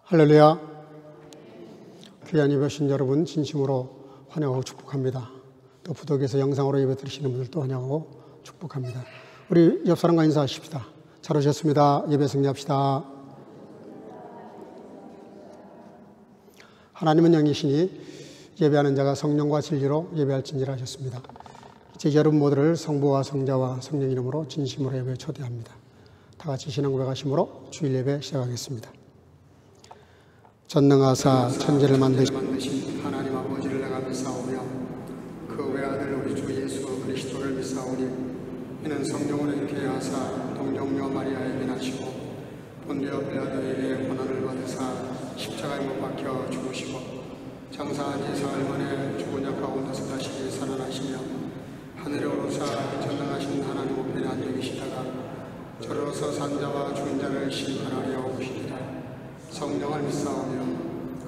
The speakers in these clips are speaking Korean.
할렐루야. 귀한 예배 오신 여러분 진심으로 환영하고 축복합니다. 또 부덕에서 영상으로 예배 드리시는 분들도 환영하고 축복합니다. 우리 옆 사람과 인사하십시다. 잘 오셨습니다. 예배 승리합시다. 하나님은 영이시니 예배하는 자가 성령과 진리로 예배할진지라 하셨습니다. 이제 여러분 모두를 성부와 성자와 성령 이름으로 진심으로 예배에 초대합니다. 다 같이 신앙 고백하심으로 주일 예배 시작하겠습니다. 전능하사 천지를 만드신 하나님 아버지를 내가 믿사오며 그 외아들 우리 주 예수 그리스도를 믿사오니 이는 성령으로 잉태하여 하사 동정녀 마리아에게 나시고 본디오 빌라도에게 고난을 받으사 십자가에 못 박혀 죽으시고 장사한 지 사흘 만에 죽은 자 가운데서 다시 살아나시며 하늘에 오르사 전능하신 하나님 우편에 앉아 계시다가 저로서 산자와 죽은 자를 심판하려 오시리라. 성령을 믿사오며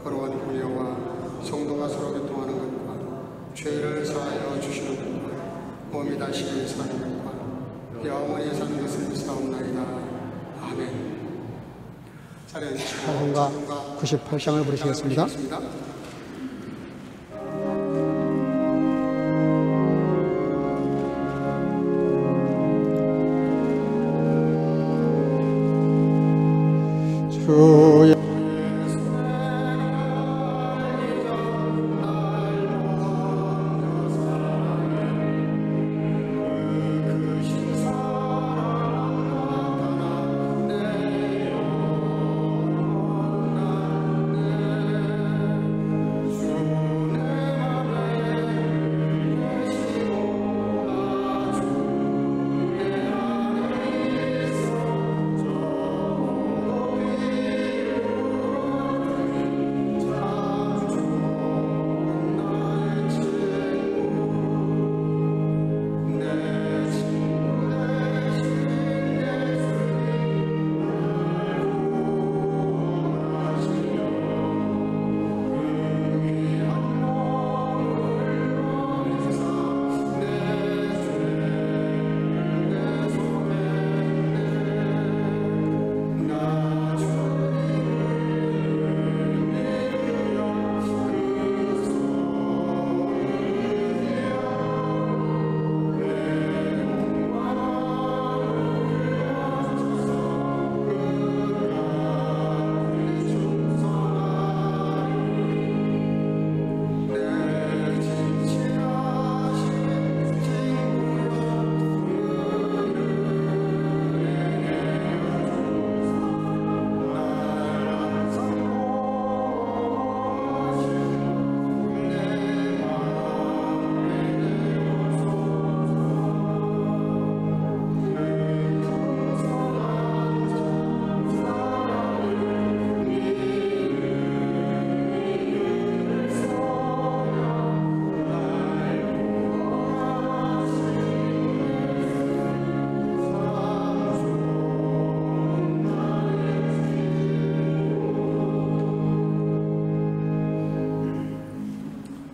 거룩한 공예와 성도가 서로 교통하는 것과 죄를 사하여 주시는 것과 몸이 다시 사는 것과 영원히 사는 것을 믿사옵나이다. 아멘. 찬송가 98장을 부르시겠습니다. 주의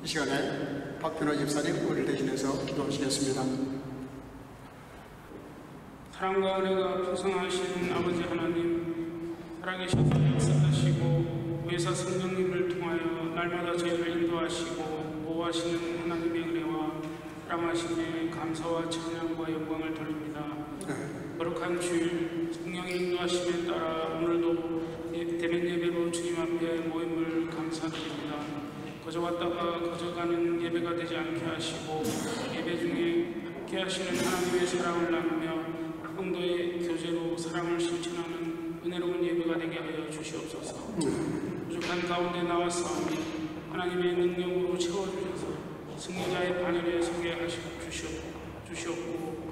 이 시간에 박균호 집사님 우리를 대신해서 기도하시겠습니다. 사랑과 은혜가 풍성하신 아버지 하나님, 살아계셔서 역사하시고 의사 성령님을 통하여 날마다 저희를 인도하시고 보호하시는 하나님의 은혜와 사랑하심에 감사와 찬양과 영광을 돌립니다. 거룩한 주일 성령의 인도하심에 따라 오늘도 대면 예배로 주님 앞에 모임을 감사드립니다. 거저 왔다가 거저 가는 예배가 되지 않게 하시고 예배 중에 함께 하시는 하나님의 사랑을 나누며 성도의 교제로 사랑을 실천하는 은혜로운 예배가 되게 하여 주시옵소서. 부족한 가운데 나왔사오니 하나님의 능력으로 채워주셔서 승리자의 반열에 서게 주시옵고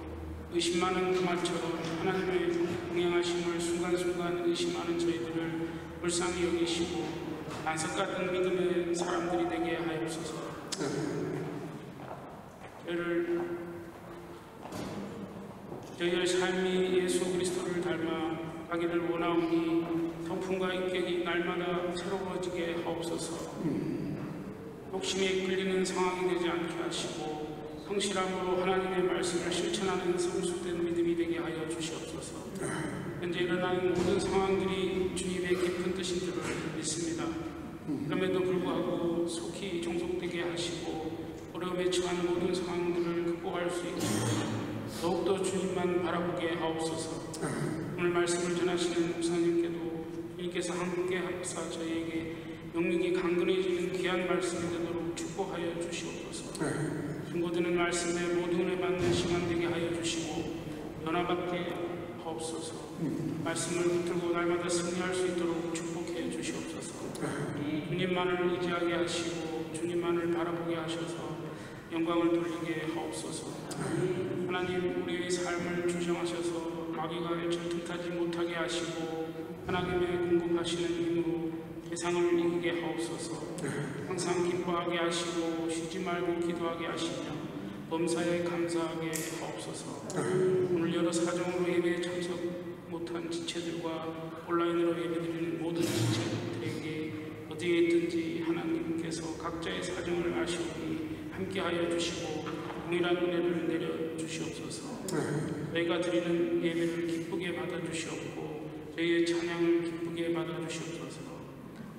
의심 많은 그말처럼 하나님의 동행하심을 순간순간 의심하는 저희들을 불쌍히 여기시고 반석 같은 믿음의 사람들이 되게 하옵소서. 저희의 삶이 예수 그리스도를 닮아 가기를 원하오니 성품과 인격이 날마다 새로워지게 하옵소서. 욕심에 끌리는 상황이 되지 않게 하시고 성실함으로 하나님의 말씀을 실천하는 성숙된 믿음이 되게 하여 주시옵소서. 현재 일어나는 모든 상황들이 주님의 깊은 뜻인 줄을 믿습니다. 그럼에도 불구하고 속히 종속되게 하시고 어려움에 처한 모든 상황들을 극복할 수 있도록 더욱더 주님만 바라보게 하옵소서. 오늘 말씀을 전하시는 목사님께도 주님께서 함께 하사 저희에게 영육이 강건해지는 귀한 말씀이 되도록 축복하여 주시옵소서. 중고되는 말씀에 모든 은혜 받는 시간 되게 하여 주시고 변화받게 하옵소서. 말씀을 붙들고 날마다 승리할 수 있도록 축복해 주시옵소서. 주님만을 의지하게 하시고 주님만을 바라보게 하셔서 영광을 돌리게 하옵소서. 하나님, 우리의 삶을 주장하셔서 마귀가 질투하지 못하게 하시고 하나님의 공급하시는 힘으로 세상을 이기게 하옵소서. 항상 기뻐하게 하시고 쉬지 말고 기도하게 하시며 범사에 감사하게 하옵소서. 오늘 여러 사정으로 예배에 참석 못한 지체들과 온라인으로 예배드리는 모든 지체들에게 어디에 있든지 하나님께서 각자의 사정을 아시오니 함께하여 주시고 동일한 은혜를 내려 주시옵소서. 저희가 드리는 예배를 기쁘게 받아주시옵고 저희의 찬양을 기쁘게 받아주시옵소서.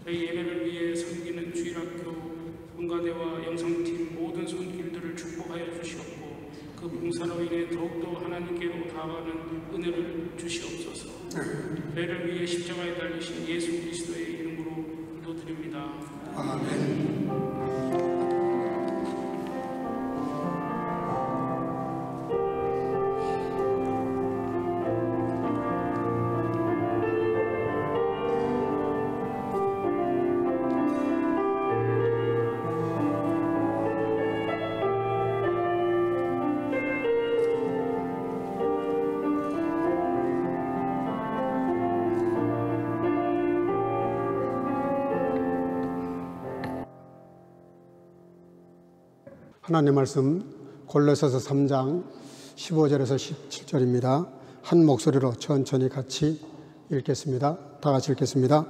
저희 예배를 위해 섬기는 주일학교 성가대와 영상팀 모든 손길들을 축복하여 주시옵고 그 봉사로 인해 더욱더 하나님께로 다가가는 은혜를 주시옵소서. 저희를 위해 십자가에 달리신 예수 그리스도의 이름으로 기도드립니다. 아멘. 하나님 말씀 골로새서 3장 15절에서 17절입니다. 한 목소리로 천천히 같이 읽겠습니다. 다 같이 읽겠습니다.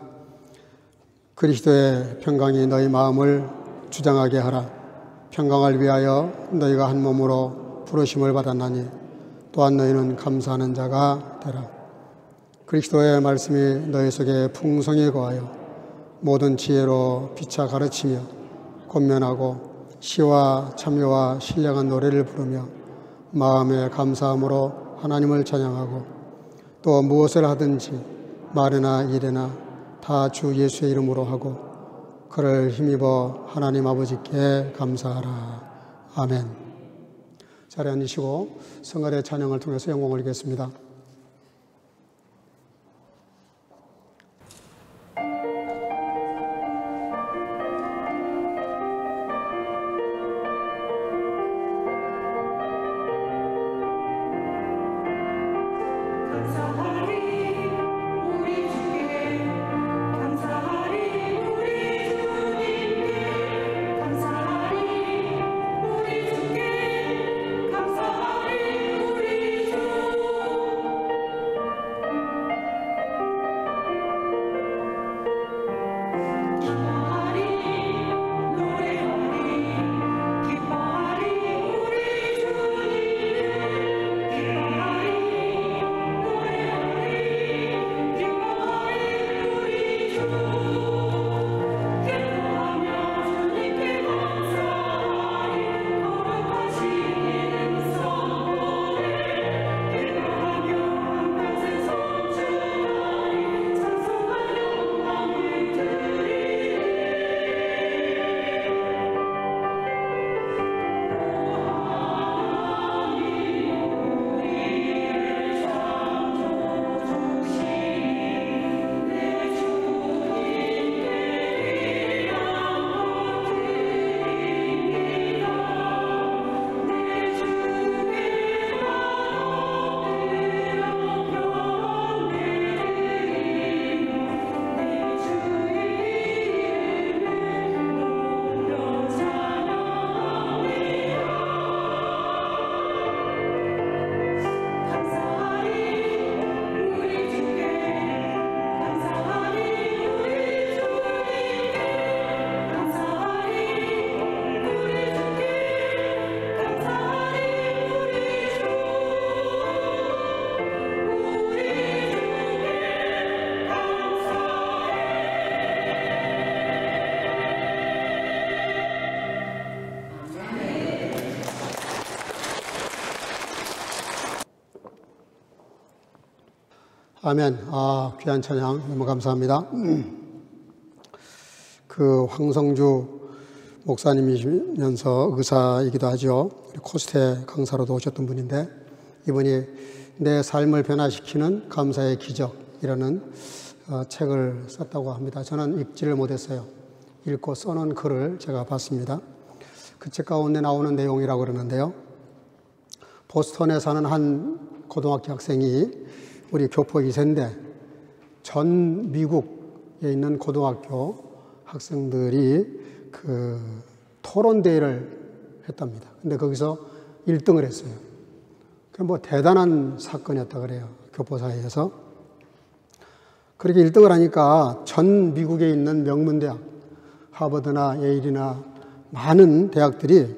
그리스도의 평강이 너희 마음을 주장하게 하라. 평강을 위하여 너희가 한 몸으로 부르심을 받았나니 또한 너희는 감사하는 자가 되라. 그리스도의 말씀이 너희 속에 풍성히 거하여 모든 지혜로 피차 가르치며 권면하고 시와 참여와 신령한 노래를 부르며 마음에 감사함으로 하나님을 찬양하고 또 무엇을 하든지 말이나 일이나 다 주 예수의 이름으로 하고 그를 힘입어 하나님 아버지께 감사하라. 아멘. 자리에 앉으시고 성가대 찬양을 통해서 영광을 드리겠습니다. 감사하리 우리 주 아멘. 귀한 찬양 너무 감사합니다. 그 황성주 목사님이시면서 의사이기도 하죠. 코스트 강사로도 오셨던 분인데, 이분이 내 삶을 변화시키는 감사의 기적이라는 책을 썼다고 합니다. 저는 읽지를 못했어요. 읽고 써놓은 글을 제가 봤습니다. 그 책 가운데 나오는 내용이라고 그러는데요. 보스턴에 사는 한 고등학교 학생이, 우리 교포 2세인데 전 미국에 있는 고등학교 학생들이 그 토론대회를 했답니다. 근데 거기서 1등을 했어요. 그 뭐 대단한 사건이었다 그래요. 교포 사이에서. 그렇게 1등을 하니까 전 미국에 있는 명문대학, 하버드나 예일이나 많은 대학들이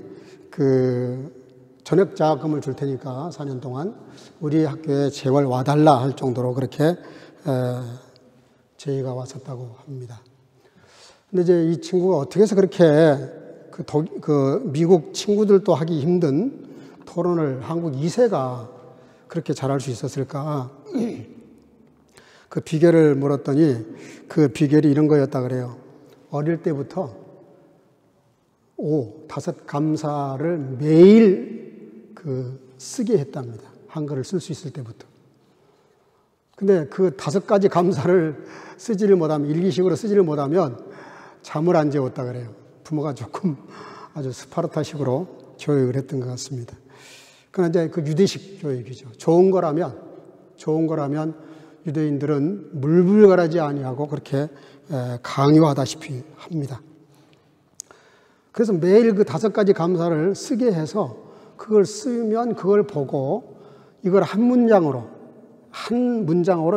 그 전액 장학금을 줄 테니까 4년 동안 우리 학교에 제발 와달라 할 정도로 그렇게 제의가 왔었다고 합니다. 근데 이제 이 친구가 어떻게 해서 그렇게 그 미국 친구들도 하기 힘든 토론을 한국 2세가 그렇게 잘할 수 있었을까? 그 비결을 물었더니 그 비결이 이런 거였다 그래요. 어릴 때부터 5 감사를 매일 쓰게 했답니다. 한글을 쓸 수 있을 때부터. 근데 그 5가지 감사를 쓰지를 못하면, 일기식으로 쓰지를 못하면 잠을 안 재웠다 그래요. 부모가 조금 아주 스파르타식으로 교육을 했던 것 같습니다. 그러나 이제 그 유대식 교육이죠. 좋은 거라면 유대인들은 물불가라지 아니하고 그렇게 강요하다시피 합니다. 그래서 매일 그 5가지 감사를 쓰게 해서 그걸 쓰면 그걸 보고 이걸 한 문장으로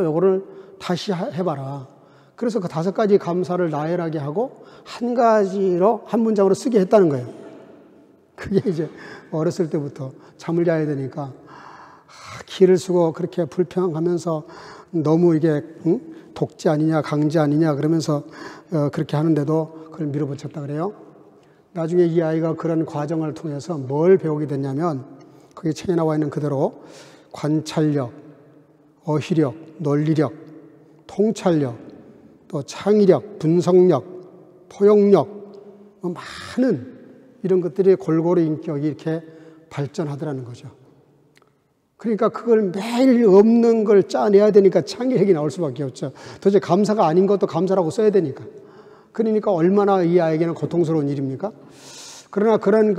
요거를 다시 해봐라. 그래서 그 5가지 감사를 나열하게 하고 한 문장으로 쓰게 했다는 거예요. 그게 이제 어렸을 때부터 잠을 자야 되니까 기를 쓰고 그렇게 불평하면서 너무 이게 독재 아니냐 강제 아니냐 그러면서 그렇게 하는데도 그걸 밀어붙였다 그래요. 나중에 이 아이가 그런 과정을 통해서 뭘 배우게 됐냐면, 거기 책에 나와 있는 그대로 관찰력, 어휘력, 논리력, 통찰력, 또 창의력, 분석력, 포용력, 많은 이런 것들이 골고루 인격이 이렇게 발전하더라는 거죠. 그러니까 그걸 매일 없는 걸 짜내야 되니까 창의력이 나올 수밖에 없죠. 도대체 감사가 아닌 것도 감사라고 써야 되니까. 그러니까 얼마나 이 아이에게는 고통스러운 일입니까? 그러나 그런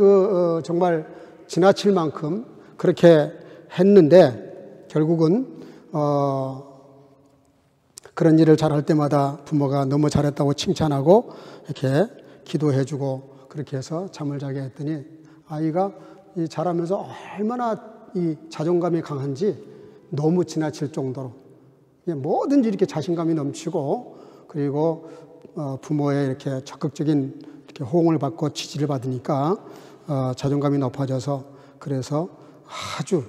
정말 지나칠 만큼 그렇게 했는데, 결국은 그런 일을 잘할 때마다 부모가 너무 잘했다고 칭찬하고 이렇게 기도해주고 그렇게 해서 잠을 자게 했더니 아이가 자라면서 얼마나 이 자존감이 강한지 너무 지나칠 정도로 뭐든지 이렇게 자신감이 넘치고, 그리고 부모의 이렇게 적극적인 이렇게 호응을 받고 지지를 받으니까 자존감이 높아져서, 그래서 아주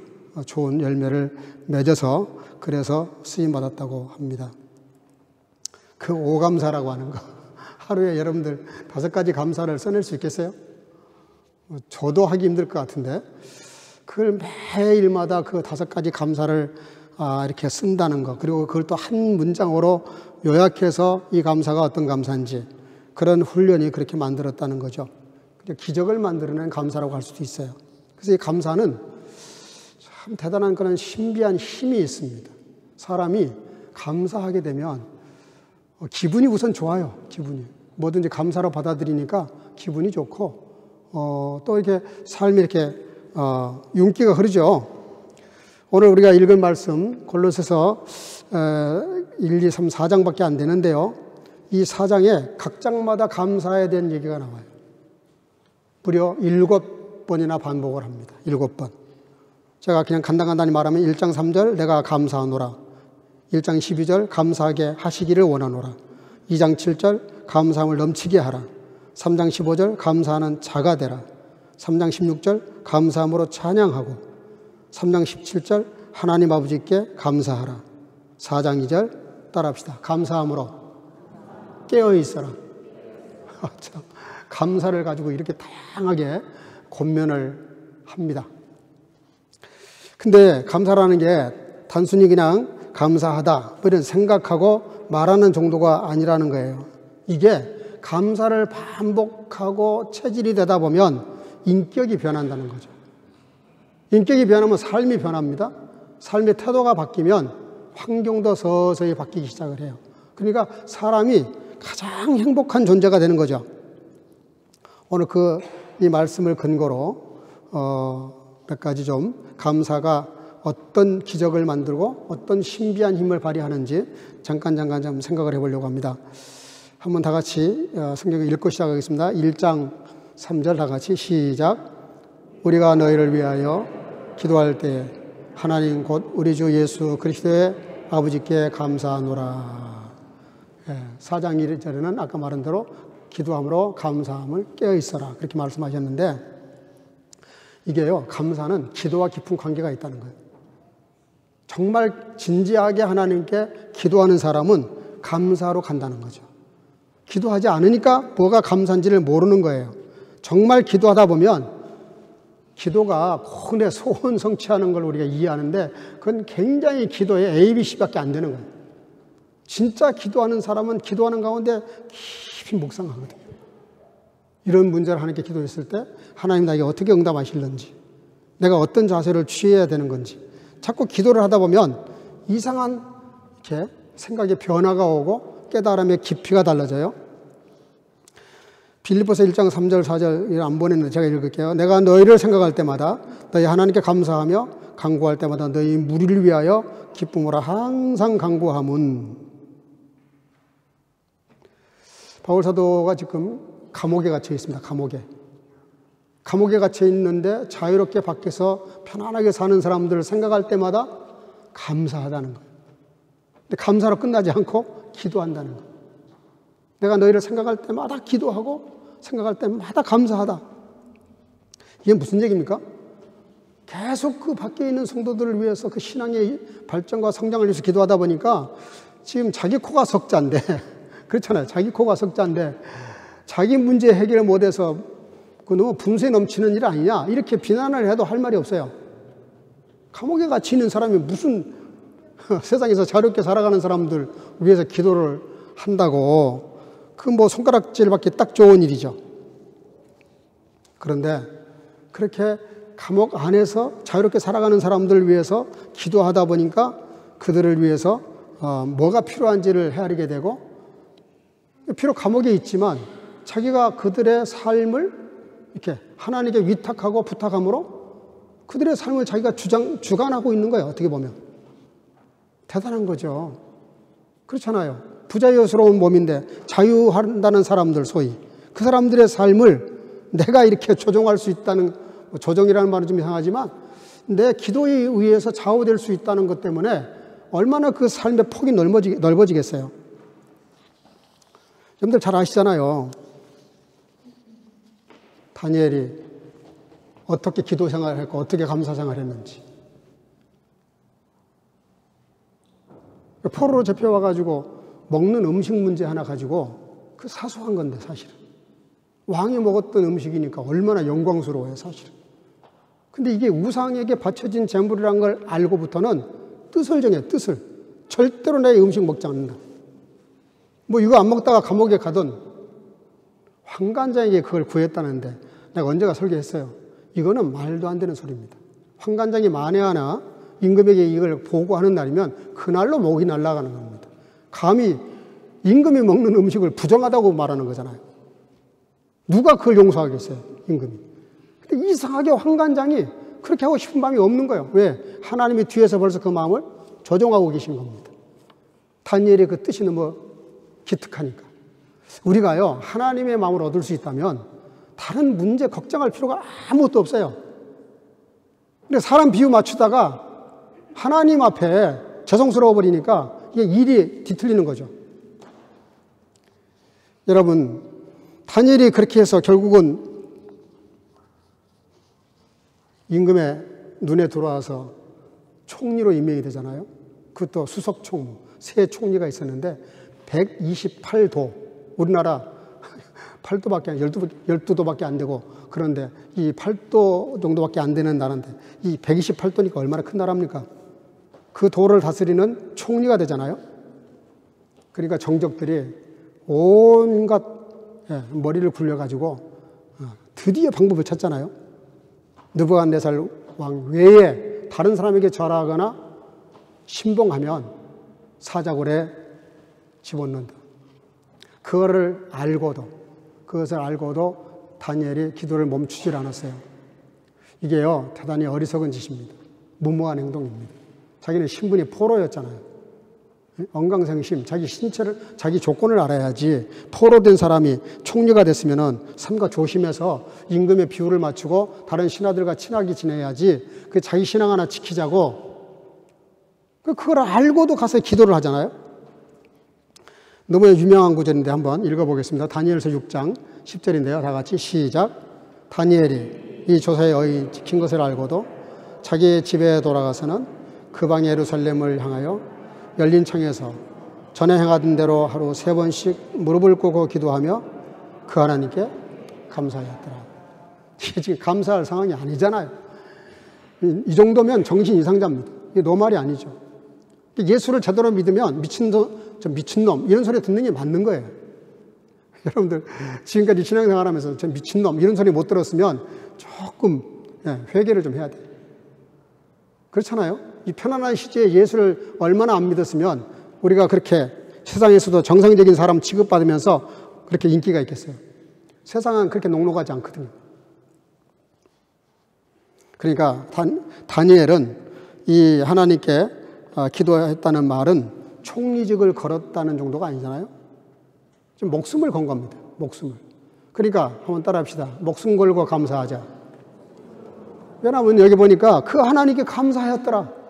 좋은 열매를 맺어서 그래서 쓰임 받았다고 합니다. 그 5감사라고 하는 거, 하루에 여러분들 5가지 감사를 써낼 수 있겠어요? 저도 하기 힘들 것 같은데, 그걸 매일마다 그 5가지 감사를 이렇게 쓴다는 거, 그리고 그걸 또 한 문장으로 요약해서 이 감사가 어떤 감사인지, 그런 훈련이 그렇게 만들었다는 거죠. 기적을 만들어낸 감사라고 할 수도 있어요. 그래서 이 감사는 참 대단한 그런 신비한 힘이 있습니다. 사람이 감사하게 되면 기분이 우선 좋아요. 기분이 뭐든지 감사로 받아들이니까 기분이 좋고, 또 이렇게 삶이 이렇게 윤기가 흐르죠. 오늘 우리가 읽은 말씀 골로새서 1, 2, 3, 4장밖에 안 되는데요. 이 4장에 각 장마다 감사에 대한 얘기가 나와요. 무려 7번이나 반복을 합니다. 7번. 제가 그냥 간단히 말하면 1장 3절 내가 감사하노라, 1장 12절 감사하게 하시기를 원하노라, 2장 7절 감사함을 넘치게 하라, 3장 15절 감사하는 자가 되라, 3장 16절 감사함으로 찬양하고, 3장 17절 하나님 아버지께 감사하라, 4장 2절 따라합시다. 감사함으로 깨어 있어라. 참, 감사를 가지고 이렇게 다양하게 권면을 합니다. 근데 감사라는 게 단순히 그냥 감사하다 뭐 이런 생각하고 말하는 정도가 아니라는 거예요. 이게 감사를 반복하고 체질이 되다 보면 인격이 변한다는 거죠. 인격이 변하면 삶이 변합니다. 삶의 태도가 바뀌면 환경도 서서히 바뀌기 시작을 해요. 그러니까 사람이 가장 행복한 존재가 되는 거죠. 오늘 이 말씀을 근거로 몇 가지 좀 감사가 어떤 기적을 만들고 어떤 신비한 힘을 발휘하는지 잠깐 좀 생각을 해보려고 합니다. 한번 다 같이 성경을 읽고 시작하겠습니다. 1장 3절 다 같이 시작. 우리가 너희를 위하여 기도할 때 하나님 곧 우리 주 예수 그리스도의 아버지께 감사하노라. 4장 1절에는 아까 말한 대로 기도함으로 감사함을 깨어있어라 그렇게 말씀하셨는데, 이게요, 감사는 기도와 깊은 관계가 있다는 거예요. 정말 진지하게 하나님께 기도하는 사람은 감사로 간다는 거죠. 기도하지 않으니까 뭐가 감사인지를 모르는 거예요. 정말 기도하다 보면 기도가 꼭 내 소원 성취하는 걸 우리가 이해하는데 그건 굉장히 기도의 ABC밖에 안 되는 거예요. 진짜 기도하는 사람은 기도하는 가운데 깊이 묵상하거든요. 이런 문제를 하나님께 기도했을 때 하나님 나에게 어떻게 응답하실는지, 내가 어떤 자세를 취해야 되는 건지, 자꾸 기도를 하다 보면 이상한 이렇게 생각의 변화가 오고 깨달음의 깊이가 달라져요. 빌립보서 1장 3절 4절 안 보냈는데 제가 읽을게요. 내가 너희를 생각할 때마다 너희 하나님께 감사하며 간구할 때마다 너희 무리를 위하여 기쁨으로 항상 간구함은. 바울 사도가 지금 감옥에 갇혀 있습니다. 감옥에 갇혀 있는데 자유롭게 밖에서 편안하게 사는 사람들을 생각할 때마다 감사하다는 거예요. 근데 감사로 끝나지 않고 기도한다는 거예요. 내가 너희를 생각할 때마다 기도하고 생각할 때마다 감사하다. 이게 무슨 얘기입니까? 계속 그 밖에 있는 성도들을 위해서 그 신앙의 발전과 성장을 위해서 기도하다 보니까 지금 자기 코가 석자인데 그렇잖아요. 자기 코가 석자인데 자기 문제 해결을 못해서 그 너무 분수에 넘치는 일 아니냐 이렇게 비난을 해도 할 말이 없어요. 감옥에 갇혀 있는 사람이 무슨 세상에서 자유롭게 살아가는 사람들 위해서 기도를 한다고, 그 뭐 손가락질 받기 딱 좋은 일이죠. 그런데 그렇게 감옥 안에서 자유롭게 살아가는 사람들을 위해서 기도하다 보니까 그들을 위해서 뭐가 필요한지를 헤아리게 되고, 비록 감옥에 있지만 자기가 그들의 삶을 이렇게 하나님께 위탁하고 부탁함으로 그들의 삶을 자기가 주관하고 있는 거예요. 어떻게 보면 대단한 거죠. 그렇잖아요. 부자유스러운 몸인데 자유한다는 사람들, 소위 그 사람들의 삶을 내가 이렇게 조종할 수 있다는, 조종이라는 말은 좀 이상하지만 내 기도에 의해서 좌우될 수 있다는 것 때문에 얼마나 그 삶의 폭이 넓어지겠어요. 여러분들 잘 아시잖아요. 다니엘이 어떻게 기도 생활을 했고 어떻게 감사 생활을 했는지. 포로로 잡혀와가지고 먹는 음식 문제 하나 가지고 그 사소한 건데 사실은 왕이 먹었던 음식이니까 얼마나 영광스러워요 사실은. 근데 이게 우상에게 바쳐진 제물이란 걸 알고부터는 뜻을 정해. 뜻을 절대로 내 음식 먹지 않는다. 뭐 이거 안 먹다가 감옥에 가든 환관장에게 그걸 구했다는데 내가 언제가 설교했어요. 이거는 말도 안 되는 소리입니다. 환관장이 만에 하나 임금에게 이걸 보고하는 날이면 그날로 목이 날아가는 겁니다. 감히 임금이 먹는 음식을 부정하다고 말하는 거잖아요. 누가 그걸 용서하겠어요, 임금이. 근데 이상하게 환관장이 그렇게 하고 싶은 마음이 없는 거예요. 왜? 하나님이 뒤에서 벌써 그 마음을 조종하고 계신 겁니다. 다니엘의 그 뜻이 너무 기특하니까. 우리가요, 하나님의 마음을 얻을 수 있다면 다른 문제 걱정할 필요가 아무것도 없어요. 근데 사람 비유 맞추다가 하나님 앞에 죄송스러워 버리니까 이게 일이 뒤틀리는 거죠. 여러분, 다니엘이 그렇게 해서 결국은 임금의 눈에 들어와서 총리로 임명이 되잖아요. 그것도 수석 총무, 세 총리가 있었는데 128도, 우리나라 8도밖에, 12도밖에 안 되고, 그런데 이 8도 정도밖에 안 되는 나라인데 이 128도니까 얼마나 큰 나라입니까? 그 도를 다스리는 총리가 되잖아요. 그러니까 정적들이 온갖 머리를 굴려가지고 드디어 방법을 찾잖아요. 느부갓네살 왕 외에 다른 사람에게 절하거나 신봉하면 사자굴에 집어넣는다. 그것을 알고도 다니엘이 기도를 멈추질 않았어요. 이게요, 대단히 어리석은 짓입니다. 무모한 행동입니다. 자기는 신분이 포로였잖아요. 언강생심, 자기 신체를, 자기 조건을 알아야지. 포로된 사람이 총리가 됐으면은 삼가 조심해서 임금의 비율을 맞추고 다른 신하들과 친하게 지내야지. 그 자기 신앙 하나 지키자고. 그걸 알고도 가서 기도를 하잖아요. 너무 유명한 구절인데 한번 읽어보겠습니다. 다니엘서 6장 10절인데요. 다 같이 시작. 다니엘이 이 조사의 의인 지킨 것을 알고도 자기 집에 돌아가서는 그 방의 예루살렘을 향하여 열린 창에서 전에 행하던 대로 하루 3번씩 무릎을 꿇고 기도하며 그 하나님께 감사하였더라. 이게 지금 감사할 상황이 아니잖아요. 이 정도면 정신 이상자입니다. 이게 노말이 아니죠. 예수를 제대로 믿으면 미친놈 이런 소리 듣는 게 맞는 거예요. 여러분들 지금까지 신앙생활 하면서 저 미친놈 이런 소리 못 들었으면 조금 회개를 좀 해야 돼요. 그렇잖아요. 이 편안한 시제에 예수를 얼마나 안 믿었으면 우리가 그렇게 세상에서도 정상적인 사람 취급받으면서 그렇게 인기가 있겠어요. 세상은 그렇게 녹록하지 않거든요. 그러니까 다니엘은 이 하나님께 기도했다는 말은 총리직을 걸었다는 정도가 아니잖아요. 좀 목숨을 건 겁니다. 목숨을. 그러니까 한번 따라합시다. 목숨 걸고 감사하자. 왜냐하면 여기 보니까 그 하나님께 감사하였더라.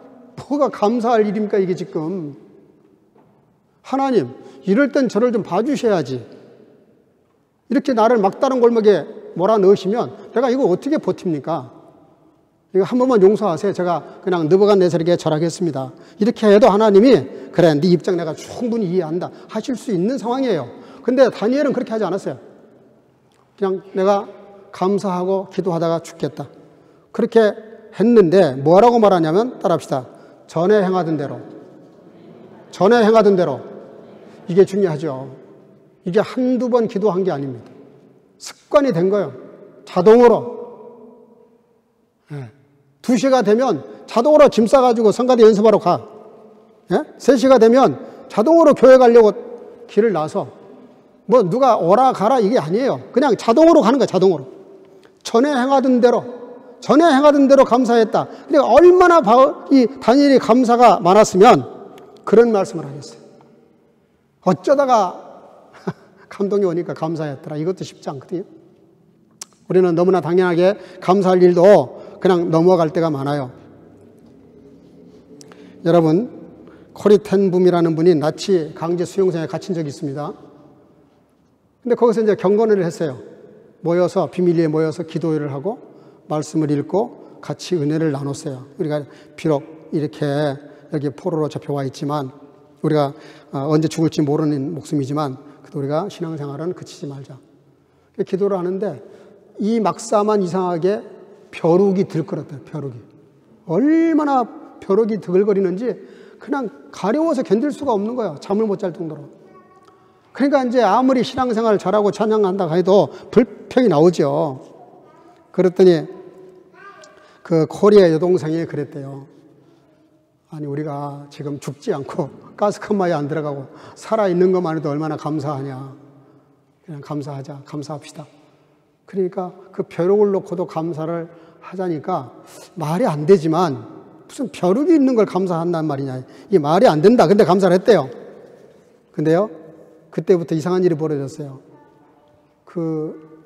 뭐가 감사할 일입니까 이게 지금. 하나님 이럴 땐 저를 좀 봐주셔야지. 이렇게 나를 막다른 골목에 몰아넣으시면 내가 이거 어떻게 버팁니까? 이거 한 번만 용서하세요. 제가 그냥 느부갓네살에게 절하겠습니다. 이렇게 해도 하나님이 그래 네 입장 내가 충분히 이해한다 하실 수 있는 상황이에요. 근데 다니엘은 그렇게 하지 않았어요. 그냥 내가 감사하고 기도하다가 죽겠다. 그렇게 했는데 뭐라고 말하냐면 따라합시다. 전에 행하던 대로. 이게 중요하죠. 이게 한두 번 기도한 게 아닙니다. 습관이 된 거예요. 자동으로. 2시가 되면 자동으로 짐 싸가지고 성가대 연습하러 가. 3시가 되면 자동으로 교회 가려고 길을 나서 뭐 누가 오라 가라 이게 아니에요. 그냥 자동으로 가는 거예요. 자동으로. 전에 행하던 대로 감사했다. 그러니까 얼마나 이 다니엘이 감사가 많았으면 그런 말씀을 하겠어요. 어쩌다가 감동이 오니까 감사했더라. 이것도 쉽지 않거든요. 우리는 너무나 당연하게 감사할 일도 그냥 넘어갈 때가 많아요. 여러분, 코리 텐붐이라는 분이 나치 강제 수용소에 갇힌 적이 있습니다. 근데 거기서 이제 경건을 했어요. 비밀리에 모여서 기도를 하고 말씀을 읽고 같이 은혜를 나눴어요. 우리가 비록 이렇게 여기 포로로 잡혀와 있지만 우리가 언제 죽을지 모르는 목숨이지만 그래도 우리가 신앙생활은 그치지 말자. 기도를 하는데 이 막사만 이상하게 벼룩이 들끓었대요. 벼룩이. 얼마나 벼룩이 드글거리는지 그냥 가려워서 견딜 수가 없는 거예요. 잠을 못 잘 정도로. 그러니까 이제 아무리 신앙생활 잘하고 찬양한다 해도 불평이 나오죠. 그랬더니 그 코리아 여동생이 그랬대요. 아니 우리가 지금 죽지 않고 가스컨마에 안 들어가고 살아있는 것만 해도 얼마나 감사하냐. 그냥 감사하자. 감사합시다. 그러니까 그 벼룩을 놓고도 감사를 하자니까 말이 안 되지만 무슨 벼룩이 있는 걸 감사한단 말이냐. 이게 말이 안 된다. 근데 감사를 했대요. 근데요, 그때부터 이상한 일이 벌어졌어요. 그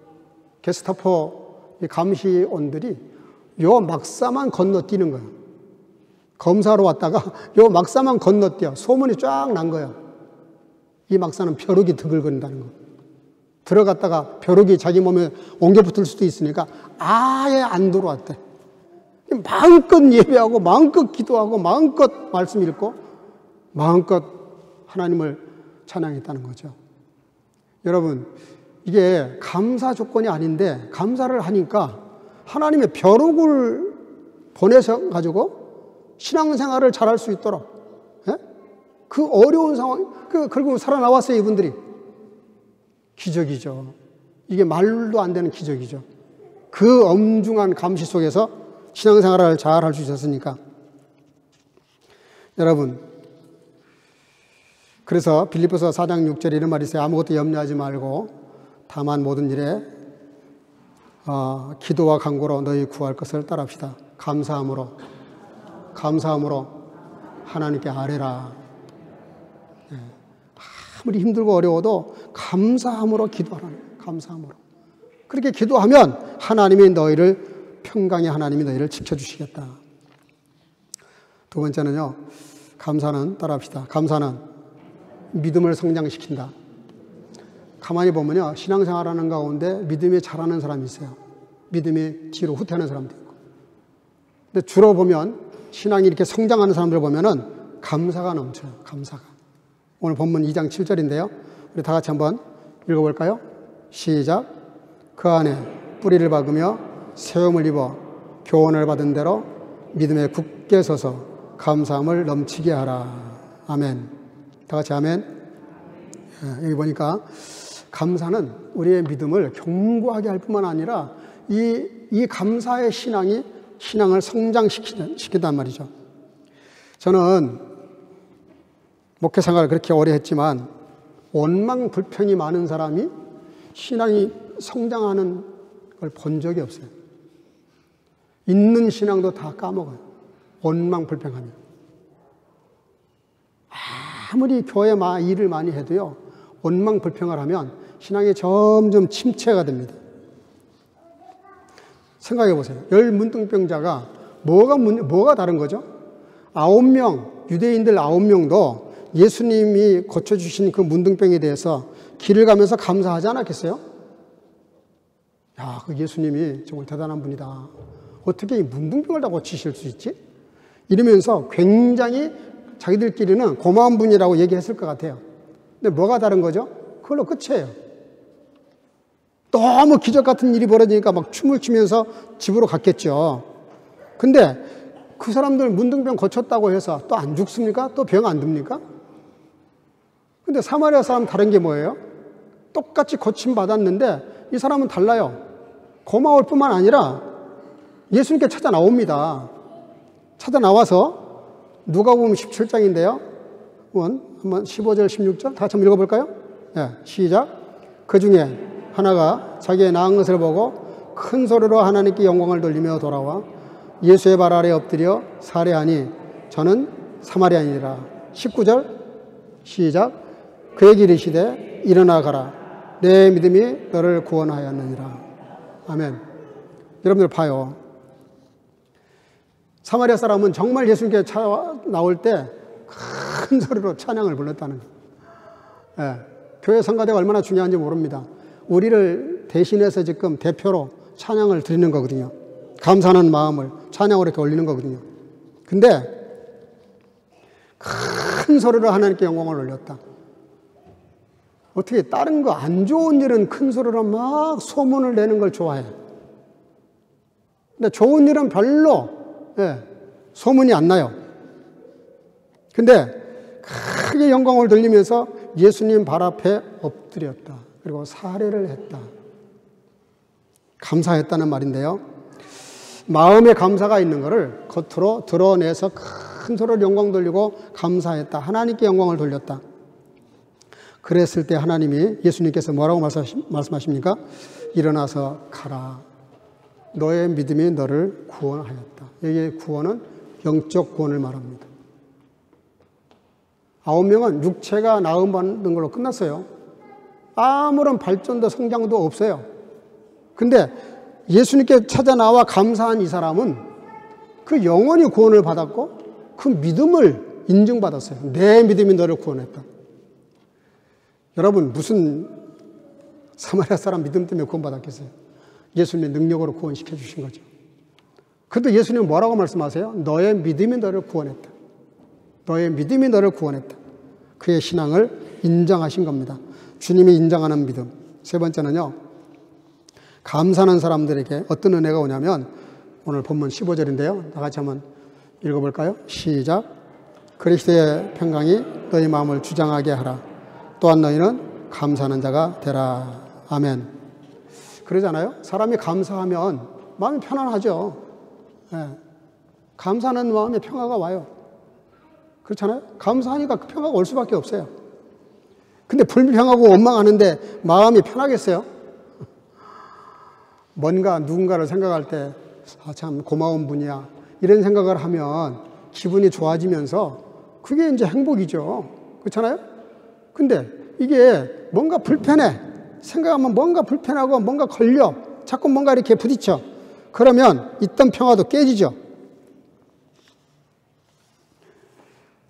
게스타포 감시원들이 요 막사만 건너뛰는 거예요. 검사로 왔다가 요 막사만 건너뛰어. 소문이 쫙 난 거예요. 이 막사는 벼룩이 드글거린다는 거. 들어갔다가 벼룩이 자기 몸에 옮겨 붙을 수도 있으니까 아예 안 들어왔대. 마음껏 예배하고 마음껏 기도하고 마음껏 말씀 읽고 마음껏 하나님을 찬양했다는 거죠. 여러분, 이게 감사 조건이 아닌데 감사를 하니까 하나님의 벼룩을 보내셔가지고 신앙생활을 잘할 수 있도록, 예? 그 어려운 상황, 결국 살아나왔어요, 이분들이. 기적이죠. 이게 말도 안 되는 기적이죠. 그 엄중한 감시 속에서 신앙생활을 잘 할 수 있었으니까. 여러분, 그래서 빌립보서 4장 6절에 이런 말이 있어요. 아무것도 염려하지 말고 다만 모든 일에 기도와 간구로 너희 구할 것을 따릅시다. 감사함으로 하나님께 아뢰라. 예. 아무리 힘들고 어려워도 감사함으로 기도하라는 거예요. 감사함으로. 그렇게 기도하면 하나님이 너희를, 평강의 하나님이 너희를 지켜주시겠다. 두 번째는요, 감사는, 따라합시다. 감사는 믿음을 성장시킨다. 가만히 보면요, 신앙생활하는 가운데 믿음이 잘하는 사람이 있어요. 믿음이 뒤로 후퇴하는 사람도 있고. 근데 주로 보면 신앙이 이렇게 성장하는 사람들 보면은 감사가 넘쳐요. 감사가. 오늘 본문 2장 7절인데요. 우리 다 같이 한번 읽어볼까요? 시작. 그 안에 뿌리를 박으며 세움을 입어 교훈을 받은 대로 믿음에 굳게 서서 감사함을 넘치게 하라. 아멘. 다 같이 아멘. 여기 보니까 감사는 우리의 믿음을 견고하게 할 뿐만 아니라 이 감사의 신앙을 성장시킨단 말이죠. 저는 목회 생활을 그렇게 오래 했지만 원망 불평이 많은 사람이 신앙이 성장하는 걸 본 적이 없어요. 있는 신앙도 다 까먹어요. 원망 불평하면. 아무리 교회 일을 많이 해도요, 원망 불평을 하면 신앙이 점점 침체가 됩니다. 생각해 보세요. 10 문둥병자가 뭐가 다른 거죠? 9명, 유대인들 9명도 예수님이 고쳐주신 그 문둥병에 대해서 길을 가면서 감사하지 않았겠어요? 야, 그 예수님이 정말 대단한 분이다. 어떻게 이 문둥병을 다 고치실 수 있지? 이러면서 굉장히 자기들끼리는 고마운 분이라고 얘기했을 것 같아요. 근데 뭐가 다른 거죠? 그걸로 끝이에요. 너무 기적 같은 일이 벌어지니까 막 춤을 추면서 집으로 갔겠죠. 근데 그 사람들 문둥병 고쳤다고 해서 또 안 죽습니까? 또 병 안 듭니까? 근데 사마리아 사람 다른 게 뭐예요? 똑같이 고침받았는데 이 사람은 달라요. 고마울 뿐만 아니라 예수님께 찾아 나옵니다. 찾아 나와서 누가복음 17장인데요. 한번 15절, 16절 다 같이 한번 읽어볼까요? 네, 시작. 그 중에 하나가 자기의 나은 것을 보고 큰 소리로 하나님께 영광을 돌리며 돌아와 예수의 발 아래 엎드려 살해하니 저는 사마리아인이라. 19절 시작. 그에게 이르시되 일어나 가라. 내 믿음이 너를 구원하였느니라. 아멘. 여러분들 봐요. 사마리아 사람은 정말 예수님께 나올 때 큰 소리로 찬양을 불렀다는 거예요. 예, 교회 성가대가 얼마나 중요한지 모릅니다. 우리를 대신해서 지금 대표로 찬양을 드리는 거거든요. 감사하는 마음을 찬양으로 이렇게 올리는 거거든요. 근데 큰 소리로 하나님께 영광을 올렸다. 어떻게 다른 거 안 좋은 일은 큰 소리로 막 소문을 내는 걸 좋아해. 근데 좋은 일은 별로 소문이 안 나요. 근데 크게 영광을 돌리면서 예수님 발 앞에 엎드렸다. 그리고 살해를 했다. 감사했다는 말인데요. 마음에 감사가 있는 것을 겉으로 드러내서 큰 소리로 영광 돌리고 감사했다. 하나님께 영광을 돌렸다. 그랬을 때 하나님이, 예수님께서 뭐라고 말씀하십니까? 일어나서 가라. 너의 믿음이 너를 구원하였다. 여기에 구원은 영적 구원을 말합니다. 9명은 육체가 나음받는 걸로 끝났어요. 아무런 발전도 성장도 없어요. 근데 예수님께 찾아 나와 감사한 이 사람은 그 영원히 구원을 받았고 그 믿음을 인증받았어요. 내 믿음이 너를 구원했다. 여러분, 무슨 사마리아 사람 믿음 때문에 구원받았겠어요? 예수님의 능력으로 구원시켜 주신 거죠. 그래도 예수님은 뭐라고 말씀하세요? 너의 믿음이 너를 구원했다. 너의 믿음이 너를 구원했다. 그의 신앙을 인정하신 겁니다. 주님이 인정하는 믿음. 세 번째는요, 감사하는 사람들에게 어떤 은혜가 오냐면 오늘 본문 15절인데요. 다 같이 한번 읽어볼까요? 시작. 그리스도의 평강이 너희 마음을 주장하게 하라. 또한 너희는 감사하는 자가 되라. 아멘. 그러잖아요. 사람이 감사하면 마음이 편안하죠. 예. 감사하는 마음에 평화가 와요. 그렇잖아요. 감사하니까 그 평화가 올 수밖에 없어요. 근데 불평하고 원망하는데 마음이 편하겠어요? 뭔가 누군가를 생각할 때 참 고마운 분이야 이런 생각을 하면 기분이 좋아지면서 그게 이제 행복이죠. 그렇잖아요. 근데 이게 뭔가 불편해, 생각하면 뭔가 불편하고 뭔가 걸려, 자꾸 뭔가 이렇게 부딪혀, 그러면 있던 평화도 깨지죠.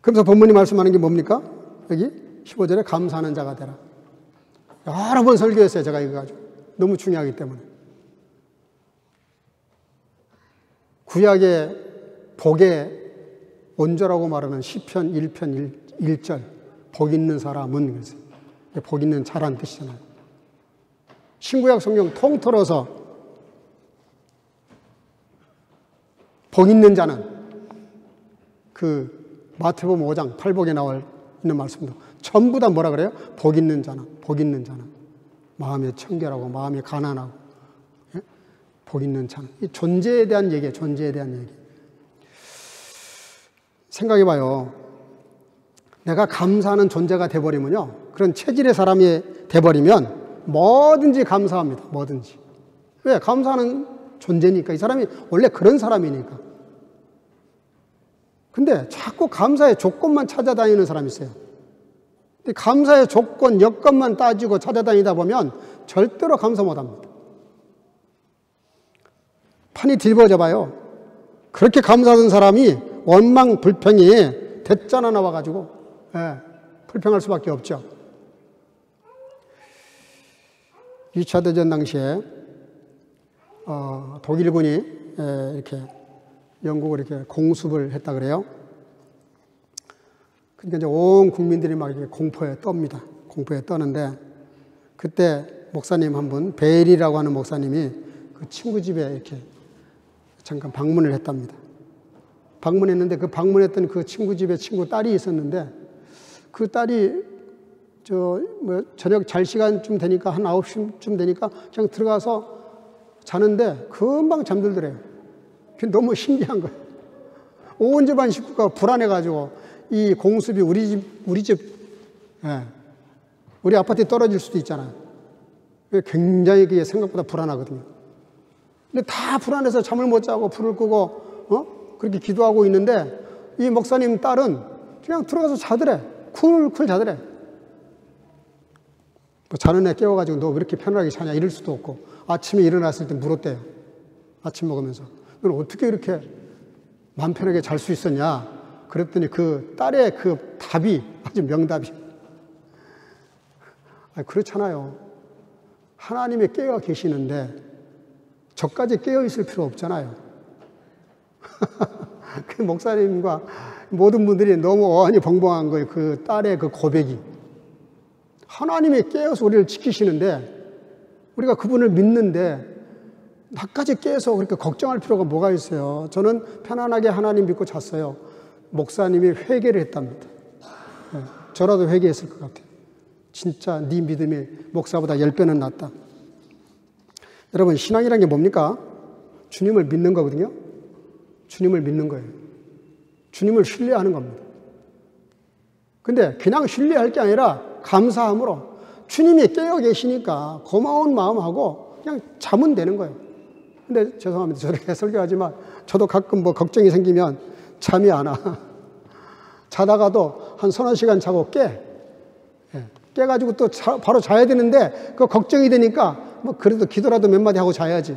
그래서 본문이 말씀하는 게 뭡니까? 여기 15절에 감사하는 자가 되라. 여러 번 설교했어요, 제가 이거 가지고. 너무 중요하기 때문에. 구약의 복의 원조라고 말하는 시편 1편 1절, 복 있는 사람은, 그래서 복 있는 자란 뜻이잖아요. 신구약 성경 통틀어서 복 있는 자는, 그 마태복음 5장 8복에 나와 있는 말씀도 전부 다 뭐라 그래요? 복 있는 자는, 복 있는 자는. 마음이 청결하고 마음이 가난하고, 예? 복 있는 자는. 이 존재에 대한 얘기예요. 존재에 대한 얘기. 생각해봐요. 내가 감사하는 존재가 돼버리면요, 그런 체질의 사람이 돼버리면 뭐든지 감사합니다. 뭐든지. 왜? 감사하는 존재니까. 이 사람이 원래 그런 사람이니까. 근데 자꾸 감사의 조건만 찾아다니는 사람이 있어요. 근데 감사의 조건, 여건만 따지고 찾아다니다 보면 절대로 감사 못합니다. 판이 뒤집어져 봐요. 그렇게 감사하던 사람이 원망, 불평이 대짜나 나와가지고, 예, 불평할 수밖에 없죠. 2차 대전 당시에 독일군이 이렇게 영국을 이렇게 공습을 했다 그래요. 그러니까 이제 온 국민들이 막 이렇게 공포에 떱니다. 공포에 떠는데, 그때 목사님 한 분, 베일이라고 하는 목사님이 그 친구 집에 이렇게 잠깐 방문을 했답니다. 방문했는데 그 방문했던 그 친구 집에 친구 딸이 있었는데, 그 딸이 저녁 잘 시간쯤 되니까 한 9시쯤 되니까 그냥 들어가서 자는데 금방 잠들더래요. 너무 신기한 거예요. 온 집안 식구가 불안해가지고, 이 공습이 우리 아파트에 떨어질 수도 있잖아요. 굉장히 그게 생각보다 불안하거든요. 근데 다 불안해서 잠을 못 자고 불을 끄고, 그렇게 기도하고 있는데, 이 목사님 딸은 그냥 들어가서 자더래. 쿨쿨 자더래. 뭐 자는 애 깨워가지고 너 왜 이렇게 편하게 자냐 이럴 수도 없고, 아침에 일어났을 때 물었대요. 아침 먹으면서. 너는 어떻게 이렇게 마음 편하게 잘 수 있었냐? 그랬더니 그 딸의 그 답이 아주 명답이. 그렇잖아요. 하나님이 깨어 계시는데 저까지 깨어 있을 필요 없잖아요. 그 목사님과 모든 분들이 너무 어안이 벙벙한 거예요. 그 딸의 그 고백이. 하나님이 깨어서 우리를 지키시는데, 우리가 그분을 믿는데 나까지 깨서 그렇게 걱정할 필요가 뭐가 있어요. 저는 편안하게 하나님 믿고 잤어요. 목사님이 회개를 했답니다. 네, 저라도 회개했을 것 같아요. 진짜 네 믿음이 목사보다 10배는 낫다. 여러분, 신앙이라는 게 뭡니까? 주님을 믿는 거거든요. 주님을 믿는 거예요. 주님을 신뢰하는 겁니다. 근데 그냥 신뢰할 게 아니라 감사함으로 주님이 깨어 계시니까 고마운 마음하고 그냥 자면 되는 거예요. 근데 죄송합니다. 저렇게 설교하지만 저도 가끔 뭐 걱정이 생기면 잠이 안 와. 자다가도 한 서너 시간 자고 깨가지고 또 바로 자야 되는데 그 걱정이 되니까 뭐 그래도 기도라도 몇 마디 하고 자야지.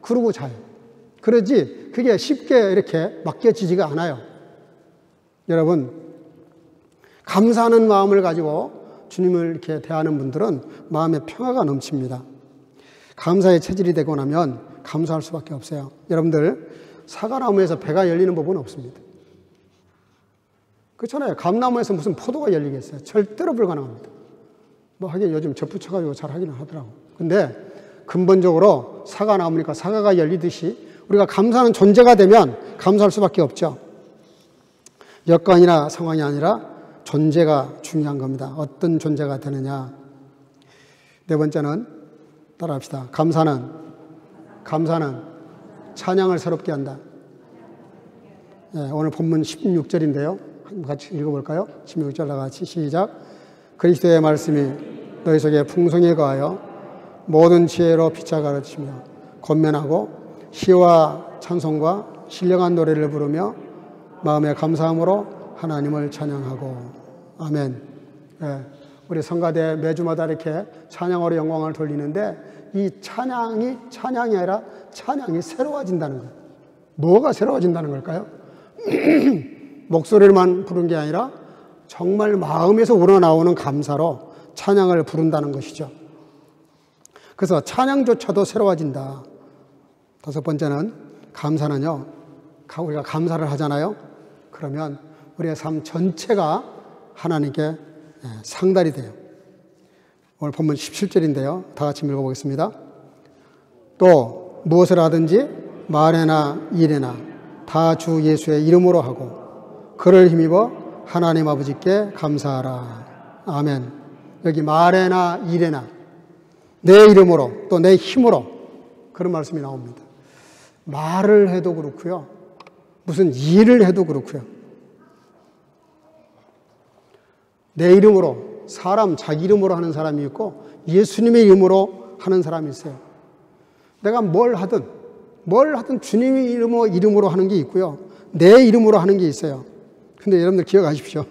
그러고 자요. 그러지 그게 쉽게 이렇게 맡겨지지가 않아요. 여러분, 감사하는 마음을 가지고 주님을 이렇게 대하는 분들은 마음에 평화가 넘칩니다. 감사의 체질이 되고 나면 감사할 수밖에 없어요. 여러분들, 사과나무에서 배가 열리는 법은 없습니다. 그렇잖아요. 감나무에서 무슨 포도가 열리겠어요? 절대로 불가능합니다. 뭐 하긴 요즘 접붙여가지고 잘 하기는 하더라고. 근데 근본적으로 사과나무니까 사과가 열리듯이 우리가 감사하는 존재가 되면 감사할 수밖에 없죠. 여건이나 상황이 아니라 존재가 중요한 겁니다. 어떤 존재가 되느냐. 네 번째는 따라합시다. 감사는 찬양을 새롭게 한다. 네, 오늘 본문 16절인데요. 같이 읽어볼까요? 16절 다 같이 시작. 그리스도의 말씀이 너희 속에 풍성히 거하여 모든 지혜로 피차 가르치며 권면하고 시와 찬송과 신령한 노래를 부르며 마음의 감사함으로 하나님을 찬양하고. 아멘. 네, 우리 성가대 매주마다 이렇게 찬양으로 영광을 돌리는데 이 찬양이 아니라 찬양이 새로워진다는 거예요. 뭐가 새로워진다는 걸까요? 목소리만 부른 게 아니라 정말 마음에서 우러나오는 감사로 찬양을 부른다는 것이죠. 그래서 찬양조차도 새로워진다. 다섯 번째는 감사는요, 우리가 감사를 하잖아요. 그러면 우리의 삶 전체가 하나님께 상달이 돼요. 오늘 본문 17절인데요. 다 같이 읽어보겠습니다. 또 무엇을 하든지 말에나 일에나 다 주 예수의 이름으로 하고 그를 힘입어 하나님 아버지께 감사하라. 아멘. 여기 말에나 일에나 내 이름으로 또 내 힘으로 그런 말씀이 나옵니다. 말을 해도 그렇고요. 무슨 일을 해도 그렇고요. 내 이름으로 사람 자기 이름으로 하는 사람이 있고 예수님의 이름으로 하는 사람이 있어요. 내가 뭘 하든 주님의 이름으로 하는 게 있고요. 내 이름으로 하는 게 있어요. 근데 여러분들 기억하십시오.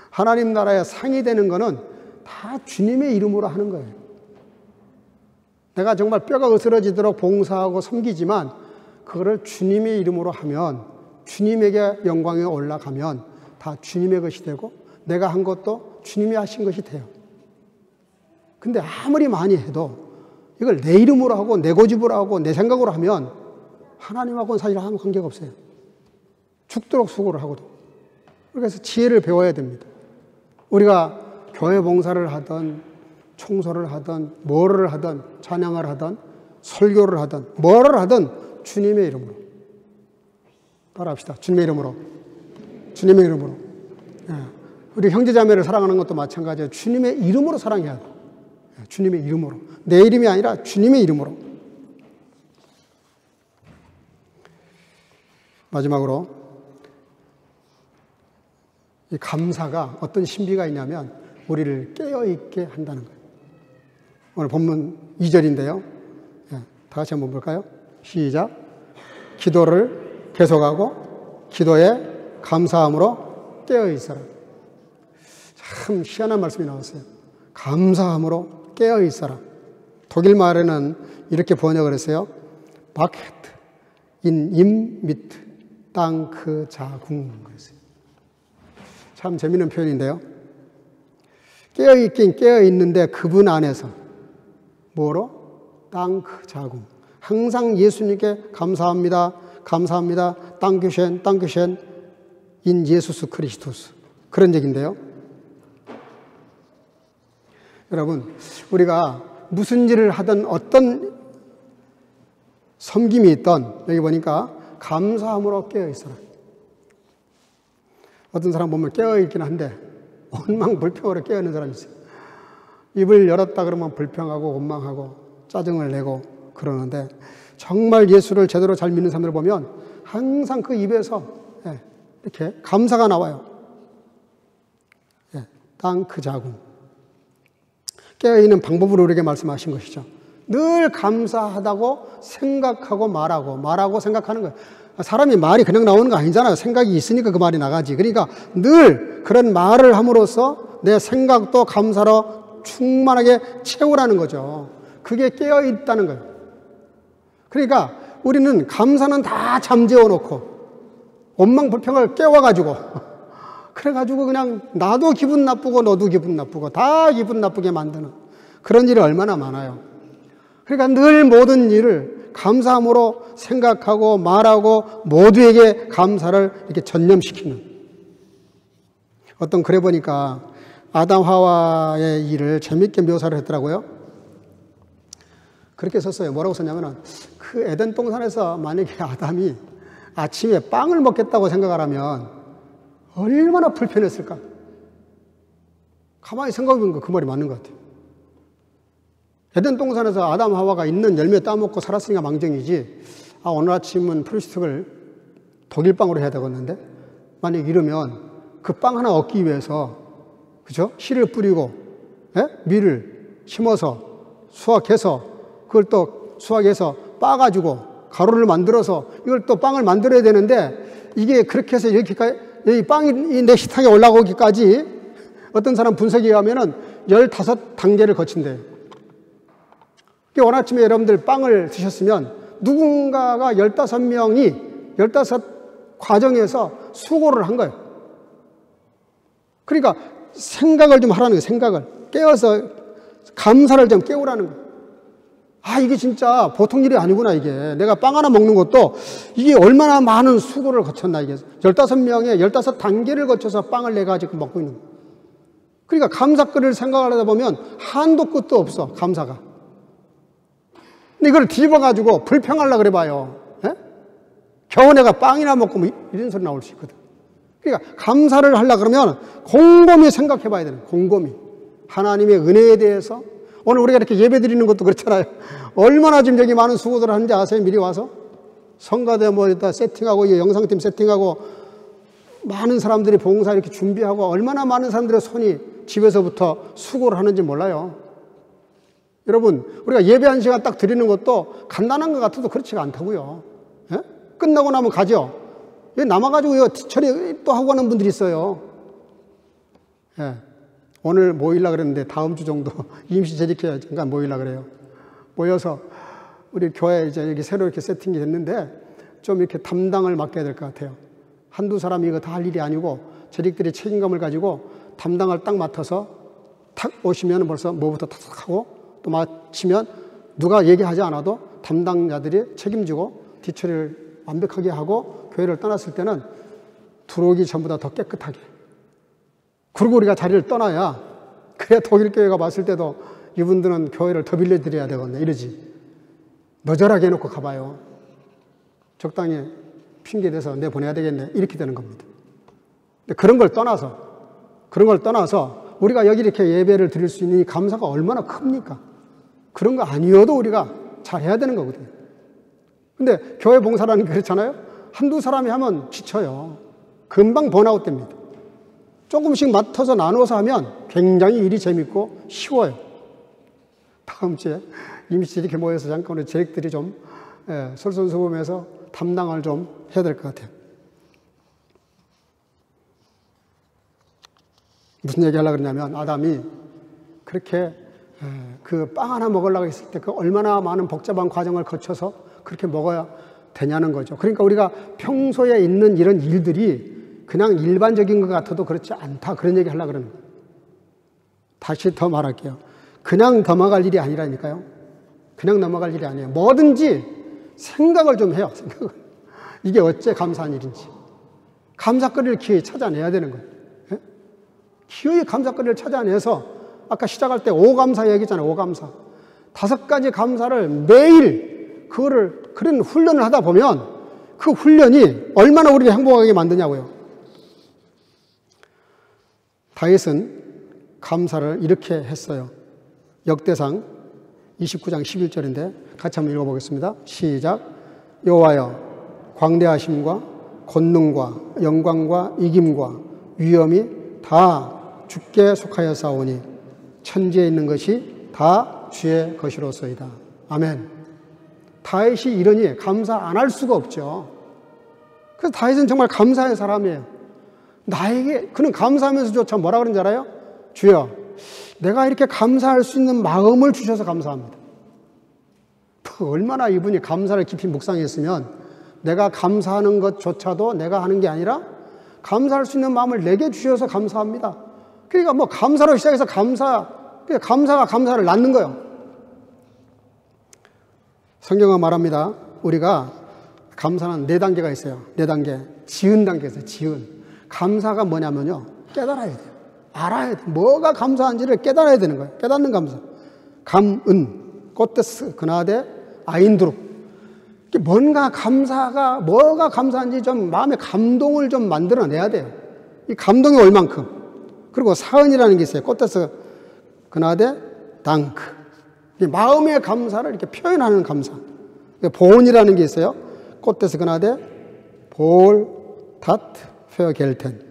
하나님 나라에 상이 되는 거는 다 주님의 이름으로 하는 거예요. 내가 정말 뼈가 으스러지도록 봉사하고 섬기지만 그거를 주님의 이름으로 하면 주님에게 영광이 올라가면 다 주님의 것이 되고 내가 한 것도 주님이 하신 것이 돼요. 근데 아무리 많이 해도 이걸 내 이름으로 하고 내 고집으로 하고 내 생각으로 하면 하나님하고는 사실 아무 관계가 없어요. 죽도록 수고를 하고도. 그래서 지혜를 배워야 됩니다. 우리가 교회 봉사를 하든 청소를 하든 뭐를 하든 찬양을 하든 설교를 하든 뭐를 하든 주님의 이름으로 따라합시다. 주님의 이름으로. 주님의 이름으로. 우리 형제자매를 사랑하는 것도 마찬가지예요. 주님의 이름으로 사랑해야 돼요. 주님의 이름으로. 내 이름이 아니라 주님의 이름으로. 마지막으로 이 감사가 어떤 신비가 있냐면 우리를 깨어있게 한다는 거예요. 오늘 본문 2절인데요. 다 같이 한번 볼까요? 시작. 기도를 계속하고 기도에 감사함으로 깨어있어라. 참 희한한 말씀이 나왔어요. 감사함으로 깨어있어라. 독일 말에는 이렇게 번역을 했어요. 바케트 인 임 미트 땅크 자궁 그랬어요. 참 재미있는 표현인데요. 깨어있긴 깨어있는데 그분 안에서 뭐로? 땅크 자궁. 항상 예수님께 감사합니다. 감사합니다. 땅크쉔 땅크쉔 인 예수스 크리스토스. 그런 얘기인데요. 여러분, 우리가 무슨 일을 하든 어떤 섬김이 있던 여기 보니까 감사함으로 깨어있어라. 어떤 사람 보면 깨어있긴 한데 원망불평으로 깨어있는 사람이 있어요. 입을 열었다 그러면 불평하고 원망하고 짜증을 내고 그러는데 정말 예수를 제대로 잘 믿는 사람들을 보면 항상 그 입에서 이렇게 감사가 나와요. 땅 그 자궁. 깨어있는 방법을 우리에게 말씀하신 것이죠. 늘 감사하다고 생각하고 말하고 생각하는 거예요. 사람이 말이 그냥 나오는 거 아니잖아요. 생각이 있으니까 그 말이 나가지. 그러니까 늘 그런 말을 함으로써 내 생각도 감사로 충만하게 채우라는 거죠. 그게 깨어있다는 거예요. 그러니까 우리는 감사는 다 잠재워 놓고 원망불평을 깨워가지고 그래가지고 그냥 나도 기분 나쁘고 너도 기분 나쁘고 다 기분 나쁘게 만드는 그런 일이 얼마나 많아요. 그러니까 늘 모든 일을 감사함으로 생각하고 말하고 모두에게 감사를 이렇게 전념시키는. 어떤 글에 보니까 아담 하와의 일을 재밌게 묘사를 했더라고요. 그렇게 썼어요. 뭐라고 썼냐면은 그 에덴 동산에서 만약에 아담이 아침에 빵을 먹겠다고 생각을 하면 얼마나 불편했을까? 가만히 생각해보니까 그 말이 맞는 것 같아요. 에덴 동산에서 아담 하와가 있는 열매 따먹고 살았으니까 망정이지, 오늘 아침은 프리스틱을 독일빵으로 해야 되겠는데, 만약 이러면 그 빵 하나 얻기 위해서, 그죠? 씨를 뿌리고, 밀을 심어서, 수확해서, 그걸 또 수확해서 빻아가지고, 가루를 만들어서, 이걸 또 빵을 만들어야 되는데, 이게 그렇게 해서 여기까지, 여기 빵이 내 식탁에 올라오기까지 어떤 사람 분석에 의하면은 15단계를 거친대요. 오늘 아침에 여러분들 빵을 드셨으면 누군가가 15명이 15과정에서 수고를 한 거예요. 그러니까 생각을 좀 하라는 거예요. 생각을. 깨어서 감사를 좀 깨우라는 거예요. 이게 진짜 보통 일이 아니구나, 이게. 내가 빵 하나 먹는 것도 이게 얼마나 많은 수고를 거쳤나, 이게. 15명의 15단계를 거쳐서 빵을 내가 지금 먹고 있는 거예요. 그러니까 감사거리를 생각하다 보면 한도 끝도 없어, 감사가. 근데 이걸 뒤집어가지고 불평하려고 그래 봐요. 겨우 내가 빵이나 먹고 뭐 이런 소리 나올 수 있거든. 그러니까 감사를 하려고 그러면 곰곰이 생각해 봐야 되는 거예요. 곰곰이. 하나님의 은혜에 대해서. 오늘 우리가 이렇게 예배 드리는 것도 그렇잖아요. 얼마나 지금 여기 많은 수고들을 하는지 아세요? 미리 와서? 성가대 뭐 일단 세팅하고, 영상팀 세팅하고, 많은 사람들이 봉사 이렇게 준비하고, 얼마나 많은 사람들의 손이 집에서부터 수고를 하는지 몰라요. 여러분, 우리가 예배 한 시간 딱 드리는 것도 간단한 것 같아도 그렇지가 않다고요. 끝나고 나면 가죠. 여기 남아가지고 이거 처리 또 하고 가는 분들이 있어요. 오늘 모이려고 그랬는데 다음 주 정도 임시 재직회 잠깐 모이려고 그래요. 모여서 우리 교회 이제 여기 새로 이렇게 세팅이 됐는데 좀 이렇게 담당을 맡겨야 될 것 같아요. 한두 사람이 이거 다 할 일이 아니고 재직들이 책임감을 가지고 담당을 딱 맡아서 탁 오시면 벌써 뭐부터 탁 하고 또 마치면 누가 얘기하지 않아도 담당자들이 책임지고 뒤처리를 완벽하게 하고 교회를 떠났을 때는 들어오기 전보다 더 깨끗하게. 그리고 우리가 자리를 떠나야 그래야 독일교회가 봤을 때도 이분들은 교회를 더 빌려드려야 되겠네 이러지. 너절하게 해놓고 가봐요. 적당히 핑계대서 내보내야 되겠네 이렇게 되는 겁니다. 근데 그런 걸 떠나서 우리가 여기 이렇게 예배를 드릴 수 있는 이 감사가 얼마나 큽니까? 그런 거 아니어도 우리가 잘해야 되는 거거든요. 근데 교회 봉사라는 게 그렇잖아요. 한두 사람이 하면 지쳐요. 금방 번아웃 됩니다. 조금씩 맡아서 나눠서 하면 굉장히 일이 재밌고 쉬워요. 다음 주에 임시 이렇게 모여서 잠깐 우리 재직들이 좀 솔선수범해서 담당을 좀 해야 될 것 같아요. 무슨 얘기 하려고 그러냐면 아담이 그렇게 그 빵 하나 먹으려고 했을 때 그 얼마나 많은 복잡한 과정을 거쳐서 그렇게 먹어야 되냐는 거죠. 그러니까 우리가 평소에 있는 이런 일들이 그냥 일반적인 것 같아도 그렇지 않다. 그런 얘기 하려고 그러는 거예요. 다시 더 말할게요. 그냥 넘어갈 일이 아니라니까요. 그냥 넘어갈 일이 아니에요. 뭐든지 생각을 좀 해요. 생각을. 이게 어째 감사한 일인지. 감사거리를 기어이 찾아내야 되는 거예요. 기어이 감사거리를 찾아내서 아까 시작할 때 오감사 얘기했잖아요. 오감사. 5가지 감사를 매일 그런 훈련을 하다 보면 그 훈련이 얼마나 우리를 행복하게 만드냐고요. 다윗은 감사를 이렇게 했어요. 역대상 29장 11절인데 같이 한번 읽어보겠습니다. 시작. 여호와여 광대하심과 권능과 영광과 이김과 위엄이 다 주께 속하여 싸우니 천지에 있는 것이 다 주의 것이로소이다. 아멘. 다윗이 이러니 감사 안 할 수가 없죠. 그래서 다윗은 정말 감사의 사람이에요. 나에게 그는 감사하면서조차 뭐라 그런지 알아요? 주여, 내가 이렇게 감사할 수 있는 마음을 주셔서 감사합니다. 얼마나 이분이 감사를 깊이 묵상했으면 내가 감사하는 것조차도 내가 하는 게 아니라 감사할 수 있는 마음을 내게 주셔서 감사합니다. 그러니까 뭐 감사로 시작해서 감사가 감사를 낳는 거예요. 성경은 말합니다. 우리가 감사는 4단계가 있어요. 4단계. 지은 단계가 있어요. 지은. 감사가 뭐냐면요. 깨달아야 돼요. 알아야 돼요. 뭐가 감사한지를 깨달아야 되는 거예요. 깨닫는 감사. 감은, 꽃데스, 그나데, 아인드룩. 뭔가 감사가, 뭐가 감사한지 좀 마음의 감동을 좀 만들어내야 돼요. 이 감동이 올 만큼. 그리고 사은이라는 게 있어요. 꽃에서 그나데 당크. 마음의 감사를 이렇게 표현하는 감사. 보온이라는 게 있어요. 꽃에서 그나데 볼 타트 페어 겔텐.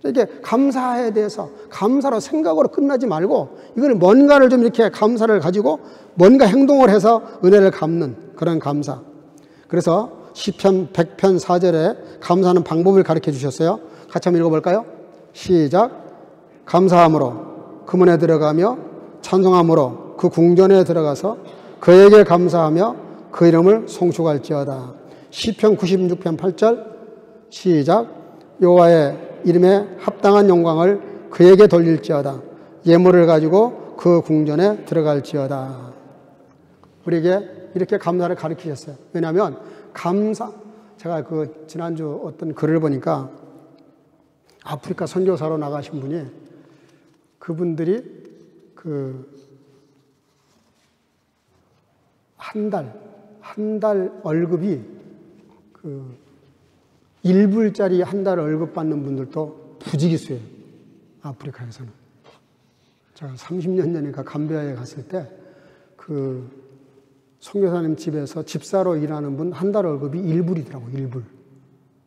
이렇게 감사에 대해서 감사로 생각으로 끝나지 말고 이걸 뭔가를 좀 이렇게 감사를 가지고 뭔가 행동을 해서 은혜를 갚는 그런 감사. 그래서 시편 100편 4절에 감사하는 방법을 가르쳐 주셨어요. 같이 한번 읽어볼까요? 시작. 감사함으로 그 문에 들어가며 찬송함으로 그 궁전에 들어가서 그에게 감사하며 그 이름을 송축할지어다. 시편 96편 8절 시작. 여호와의 이름에 합당한 영광을 그에게 돌릴지어다. 예물을 가지고 그 궁전에 들어갈지어다. 우리에게 이렇게 감사를 가르치셨어요. 왜냐하면 감사, 제가 그 지난주 어떤 글을 보니까 아프리카 선교사로 나가신 분이 그분들이 한 달 월급이 1불짜리 한 달 월급 받는 분들도 부지기수예요. 아프리카에서는. 제가 30년 전이니까 감비아에 갔을 때 선교사님 집에서 집사로 일하는 분 한 달 월급이 1불이더라고요. 1불.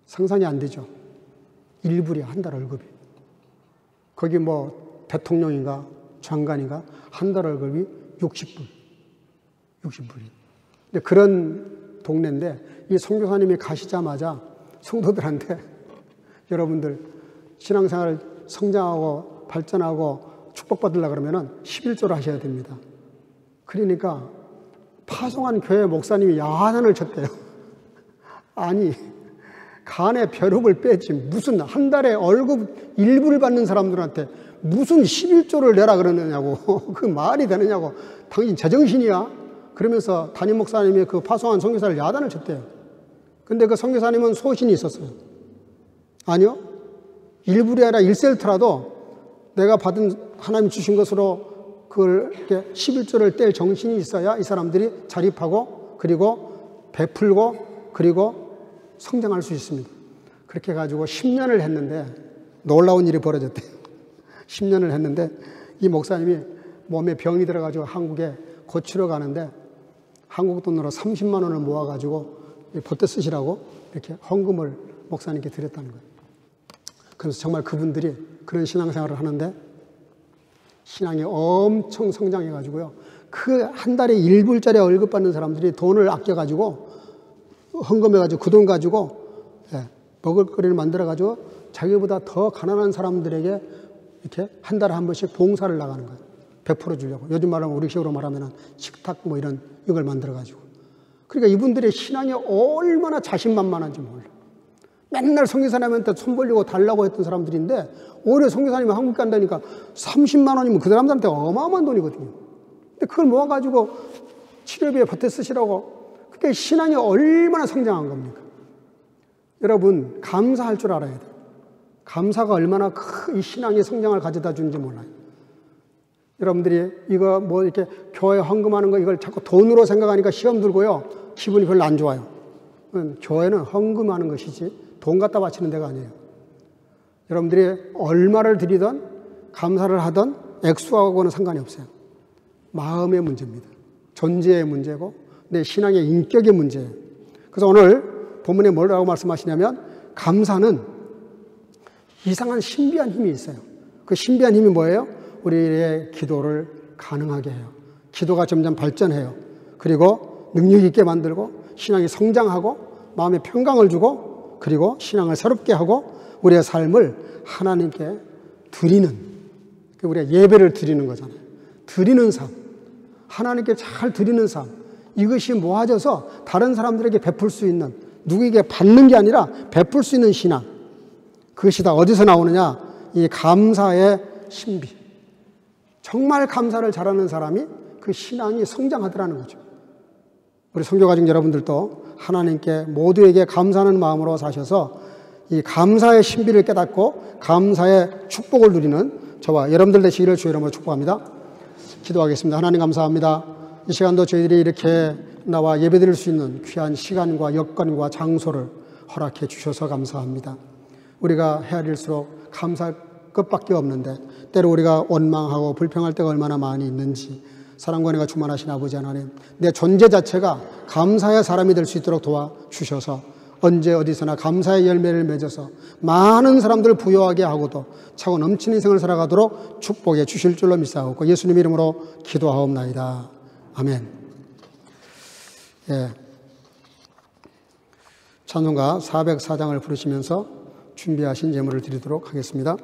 상상이 안 되죠. 1불이야, 한 달 월급이. 거기 뭐 대통령인가 장관인가 한 달 월급이 60불. 60불이. 근데 그런 동네인데 이 선교사님이 가시자마자 성도들한테 여러분들 신앙생활 성장하고 발전하고 축복받으려고 그러면은 11조를 하셔야 됩니다. 그러니까 파송한 교회 목사님이 야단을 쳤대요. 아니, 간에 벼룩을 빼지 무슨 한 달에 월급 1불 받는 사람들한테 무슨 11조를 내라 그러느냐고. 그 말이 되느냐고. 당신 제정신이야? 그러면서 담임 목사님이 그 파송한 선교사를 야단을 쳤대요. 근데 그 선교사님은 소신이 있었어요. 아니요. 1불이 아니라 1셀트라도 내가 받은 하나님 주신 것으로 그걸 이렇게 11조를 뗄 정신이 있어야 이 사람들이 자립하고 그리고 베풀고 그리고 성장할 수 있습니다. 그렇게 해가지고 10년을 했는데 놀라운 일이 벌어졌대요. 10년을 했는데 이 목사님이 몸에 병이 들어가지고 한국에 고치러 가는데 한국 돈으로 30만 원을 모아가지고 보태 쓰시라고 이렇게 헌금을 목사님께 드렸다는 거예요. 그래서 정말 그분들이 그런 신앙생활을 하는데 신앙이 엄청 성장해가지고요. 그 한 달에 1불짜리 월급 받는 사람들이 돈을 아껴가지고 헌금해가지고 그 돈 가지고 먹을거리를 만들어가지고 자기보다 더 가난한 사람들에게 이렇게 한 달에 한 번씩 봉사를 나가는 거예요. 100% 주려고. 요즘 말하면 우리 식으로 말하면 식탁 뭐 이걸 만들어가지고. 그러니까 이분들의 신앙이 얼마나 자신만만한지 몰라. 맨날 선교사님한테 손 벌리고 달라고 했던 사람들인데 오히려 선교사님이 한국 간다니까 30만 원이면 그 사람들한테 어마어마한 돈이거든요. 근데 그걸 모아가지고 치료비에 보태 쓰시라고. 그게 신앙이 얼마나 성장한 겁니까? 여러분 감사할 줄 알아야 돼요. 감사가 얼마나 이 신앙의 성장을 가져다 주는지 몰라요. 여러분들이 이거 뭐 이렇게 교회 헌금하는 거 이걸 자꾸 돈으로 생각하니까 시험 들고요. 기분이 별로 안 좋아요. 교회는 헌금하는 것이지 돈 갖다 바치는 데가 아니에요. 여러분들이 얼마를 드리든 감사를 하든 액수하고는 상관이 없어요. 마음의 문제입니다. 존재의 문제고 내 신앙의 인격의 문제예요. 그래서 오늘 본문에 뭐라고 말씀하시냐면 감사는 이상한 신비한 힘이 있어요. 그 신비한 힘이 뭐예요? 우리의 기도를 가능하게 해요. 기도가 점점 발전해요. 그리고 능력 있게 만들고 신앙이 성장하고 마음에 평강을 주고 그리고 신앙을 새롭게 하고 우리의 삶을 하나님께 드리는, 우리가 예배를 드리는 거잖아요. 드리는 삶, 하나님께 잘 드리는 삶, 이것이 모아져서 다른 사람들에게 베풀 수 있는, 누구에게 받는 게 아니라 베풀 수 있는 신앙, 그것이 다 어디서 나오느냐? 이 감사의 신비. 정말 감사를 잘하는 사람이 그 신앙이 성장하더라는 거죠. 우리 선교가족 여러분들도 하나님께 모두에게 감사하는 마음으로 사셔서 이 감사의 신비를 깨닫고 감사의 축복을 누리는 저와 여러분들 되시기를 주의 이름으로 축복합니다. 기도하겠습니다. 하나님 감사합니다. 이 시간도 저희들이 이렇게 나와 예배드릴 수 있는 귀한 시간과 여건과 장소를 허락해 주셔서 감사합니다. 우리가 헤아릴수록 감사할 것밖에 없는데 때로 우리가 원망하고 불평할 때가 얼마나 많이 있는지 사랑과 은혜가 충만하신 아버지 하나님, 내 존재 자체가 감사의 사람이 될 수 있도록 도와주셔서 언제 어디서나 감사의 열매를 맺어서 많은 사람들을 부유하게 하고도 차고 넘치는 인생을 살아가도록 축복해 주실 줄로 믿사옵고 예수님 이름으로 기도하옵나이다. 아멘. 예. 찬송가 404장을 부르시면서 준비하신 예물을 드리도록 하겠습니다.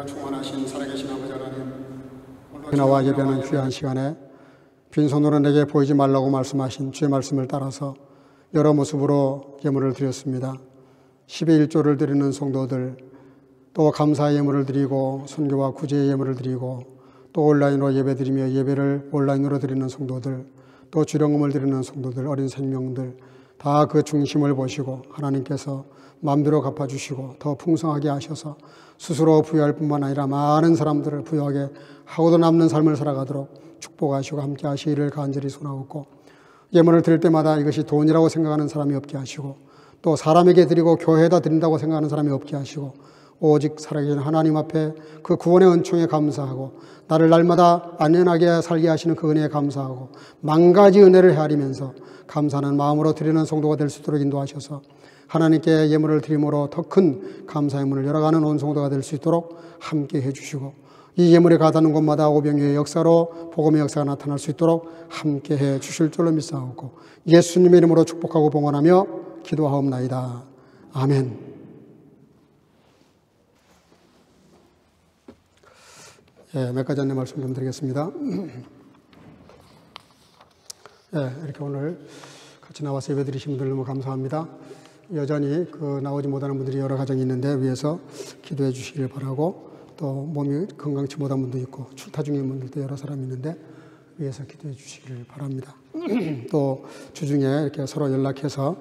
충만하신 살아계신 아버지 하나님, 나와 예배하는 귀한 시간에 빈손으로 내게 보이지 말라고 말씀하신 주의 말씀을 따라서 여러 모습으로 예물을 드렸습니다. 10의 1조를 드리는 성도들, 또 감사의 예물을 드리고 선교와 구제의 예물을 드리고 또 온라인으로 예배드리며 예배를 온라인으로 드리는 성도들, 또 주령금을 드리는 성도들, 어린 생명들 다 그 중심을 보시고 하나님께서 마음대로 갚아주시고 더 풍성하게 하셔서 스스로 부여할 뿐만 아니라 많은 사람들을 부여하게 하고도 남는 삶을 살아가도록 축복하시고 함께 하시기를 간절히 소원하옵고, 예물을 드릴 때마다 이것이 돈이라고 생각하는 사람이 없게 하시고, 또 사람에게 드리고 교회에다 드린다고 생각하는 사람이 없게 하시고, 오직 살아계신 하나님 앞에 그 구원의 은총에 감사하고 나를 날마다 안전하게 살게 하시는 그 은혜에 감사하고 만 가지 은혜를 헤아리면서 감사하는 마음으로 드리는 성도가 될 수 있도록 인도하셔서 하나님께 예물을 드림으로 더 큰 감사의 문을 열어가는 온 성도가 될 수 있도록 함께 해주시고, 이 예물이 가닿는 곳마다 오병이의 역사로 복음의 역사가 나타날 수 있도록 함께 해 주실 줄로 믿사옵고 예수님의 이름으로 축복하고 봉헌하며 기도하옵나이다. 아멘. 몇 가지 안내 말씀 좀 드리겠습니다. 이렇게 오늘 같이 나와서 예배 드리신 분들 너무 감사합니다. 여전히 나오지 못하는 분들이 여러 가정이 있는데 위해서 기도해 주시길 바라고, 또 몸이 건강치 못한 분도 있고 출타 중인 분들도 여러 사람이 있는데 위해서 기도해 주시길 바랍니다. 또 주중에 이렇게 서로 연락해서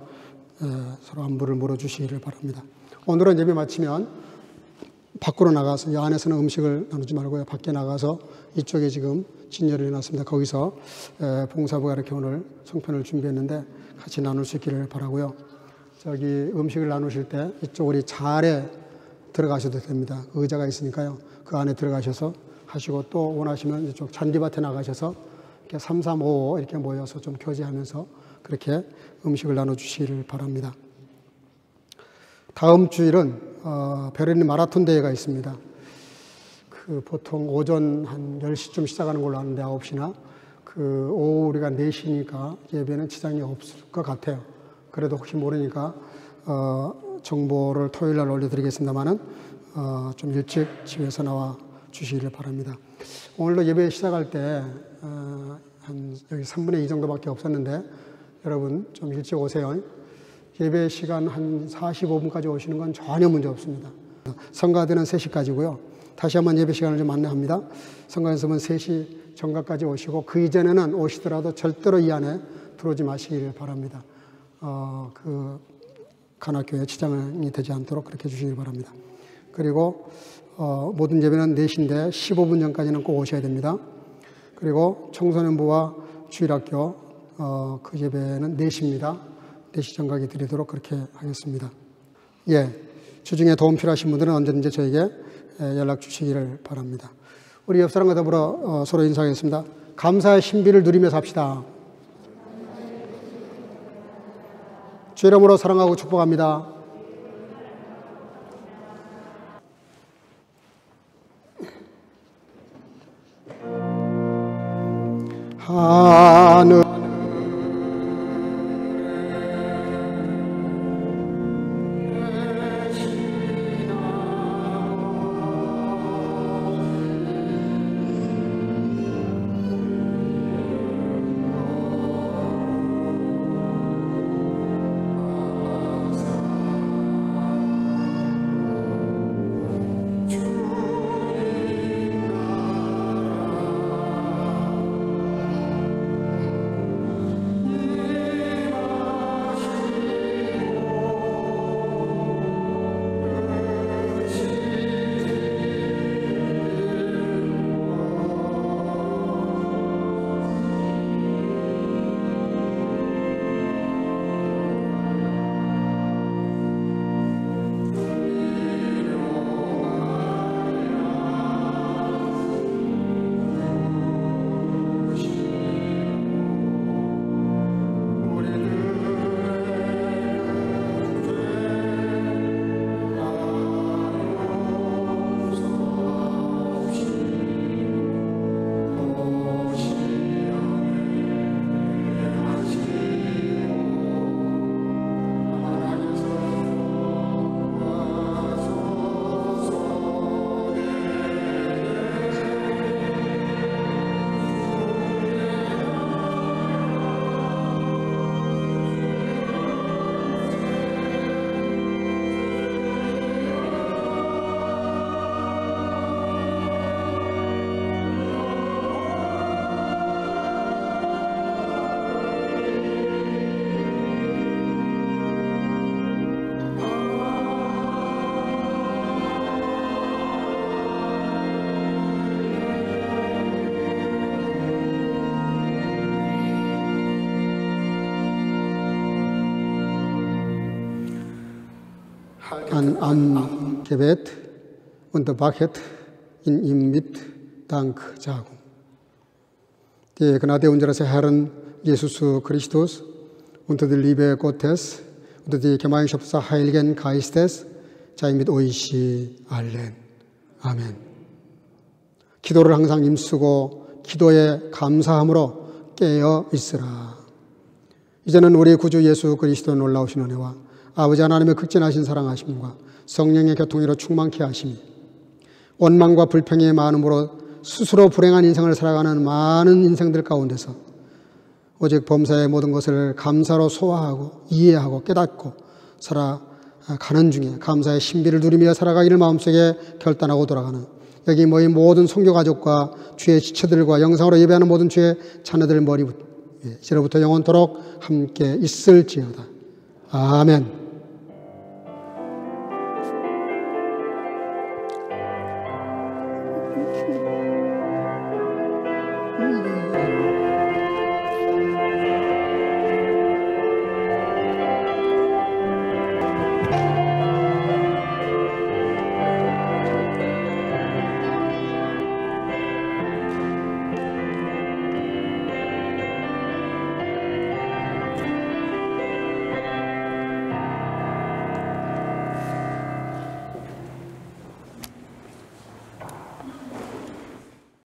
서로 안부를 물어주시기를 바랍니다. 오늘은 예배 마치면 밖으로 나가서, 이 안에서는 음식을 나누지 말고요, 밖에 나가서 이쪽에 지금 진열을 해놨습니다. 거기서 봉사부가 이렇게 오늘 성편을 준비했는데 같이 나눌 수 있기를 바라고요. 저기 음식을 나누실 때 이쪽 우리 자리에 들어가셔도 됩니다. 의자가 있으니까요. 그 안에 들어가셔서 하시고, 또 원하시면 이쪽 잔디밭에 나가셔서 이렇게 3, 3, 5 이렇게 모여서 좀 교제하면서 그렇게 음식을 나눠주시기를 바랍니다. 다음 주일은 베를린 마라톤 대회가 있습니다. 보통 오전 한 10시쯤 시작하는 걸로 아는데 9시나 오후 우리가 4시니까 예배는 지장이 없을 것 같아요. 그래도 혹시 모르니까 정보를 토요일 날 올려드리겠습니다만은 좀 일찍 집에서 나와 주시기를 바랍니다. 오늘도 예배 시작할 때 한 여기 3분의 2 정도밖에 없었는데 여러분 좀 일찍 오세요. 예배 시간 한 45분까지 오시는 건 전혀 문제 없습니다. 성가대는 3시까지고요. 다시 한번 예배 시간을 좀 안내합니다. 성가 연습은 3시 정각까지 오시고, 그 이전에는 오시더라도 절대로 이 안에 들어오지 마시기를 바랍니다. 간악교회 지장이 되지 않도록 그렇게 해주시기 바랍니다. 그리고 모든 예배는 4시인데 15분 전까지는 꼭 오셔야 됩니다. 그리고 청소년부와 주일학교 그 예배는 4시입니다. 4시 정각에 드리도록 그렇게 하겠습니다. 주중에 도움 필요하신 분들은 언제든지 저에게 연락 주시기를 바랍니다. 우리 옆 사람과 더불어 서로 인사하겠습니다. 감사의 신비를 누리며 삽시다. 주 이름으로 사랑하고 축복합니다. 하늘 am Gebet unterbrechen in ihm mit Danksagung. Die Gnade unseres Herrn Jesus Christus und die Liebe Gottes und die Gemeinschaft des Heiligen Geistes sei mit euch allen. 아멘. 기도를 항상 힘쓰고 기도에 감사함으로 깨어 있으라. 이제는 우리 구주 예수 그리스도의 놀라우신 은혜와 아버지 하나님의 극진하신 사랑하심과 성령의 교통으로 충만케 하심이 원망과 불평의 많음으로 스스로 불행한 인생을 살아가는 많은 인생들 가운데서 오직 범사의 모든 것을 감사로 소화하고 이해하고 깨닫고 살아가는 중에 감사의 신비를 누리며 살아가기를 마음속에 결단하고 돌아가는 여기 모인 모든 선교가족과 주의 지체들과 영상으로 예배하는 모든 주의 자녀들 머리부터 이제로부터 영원토록 함께 있을지어다. 아멘.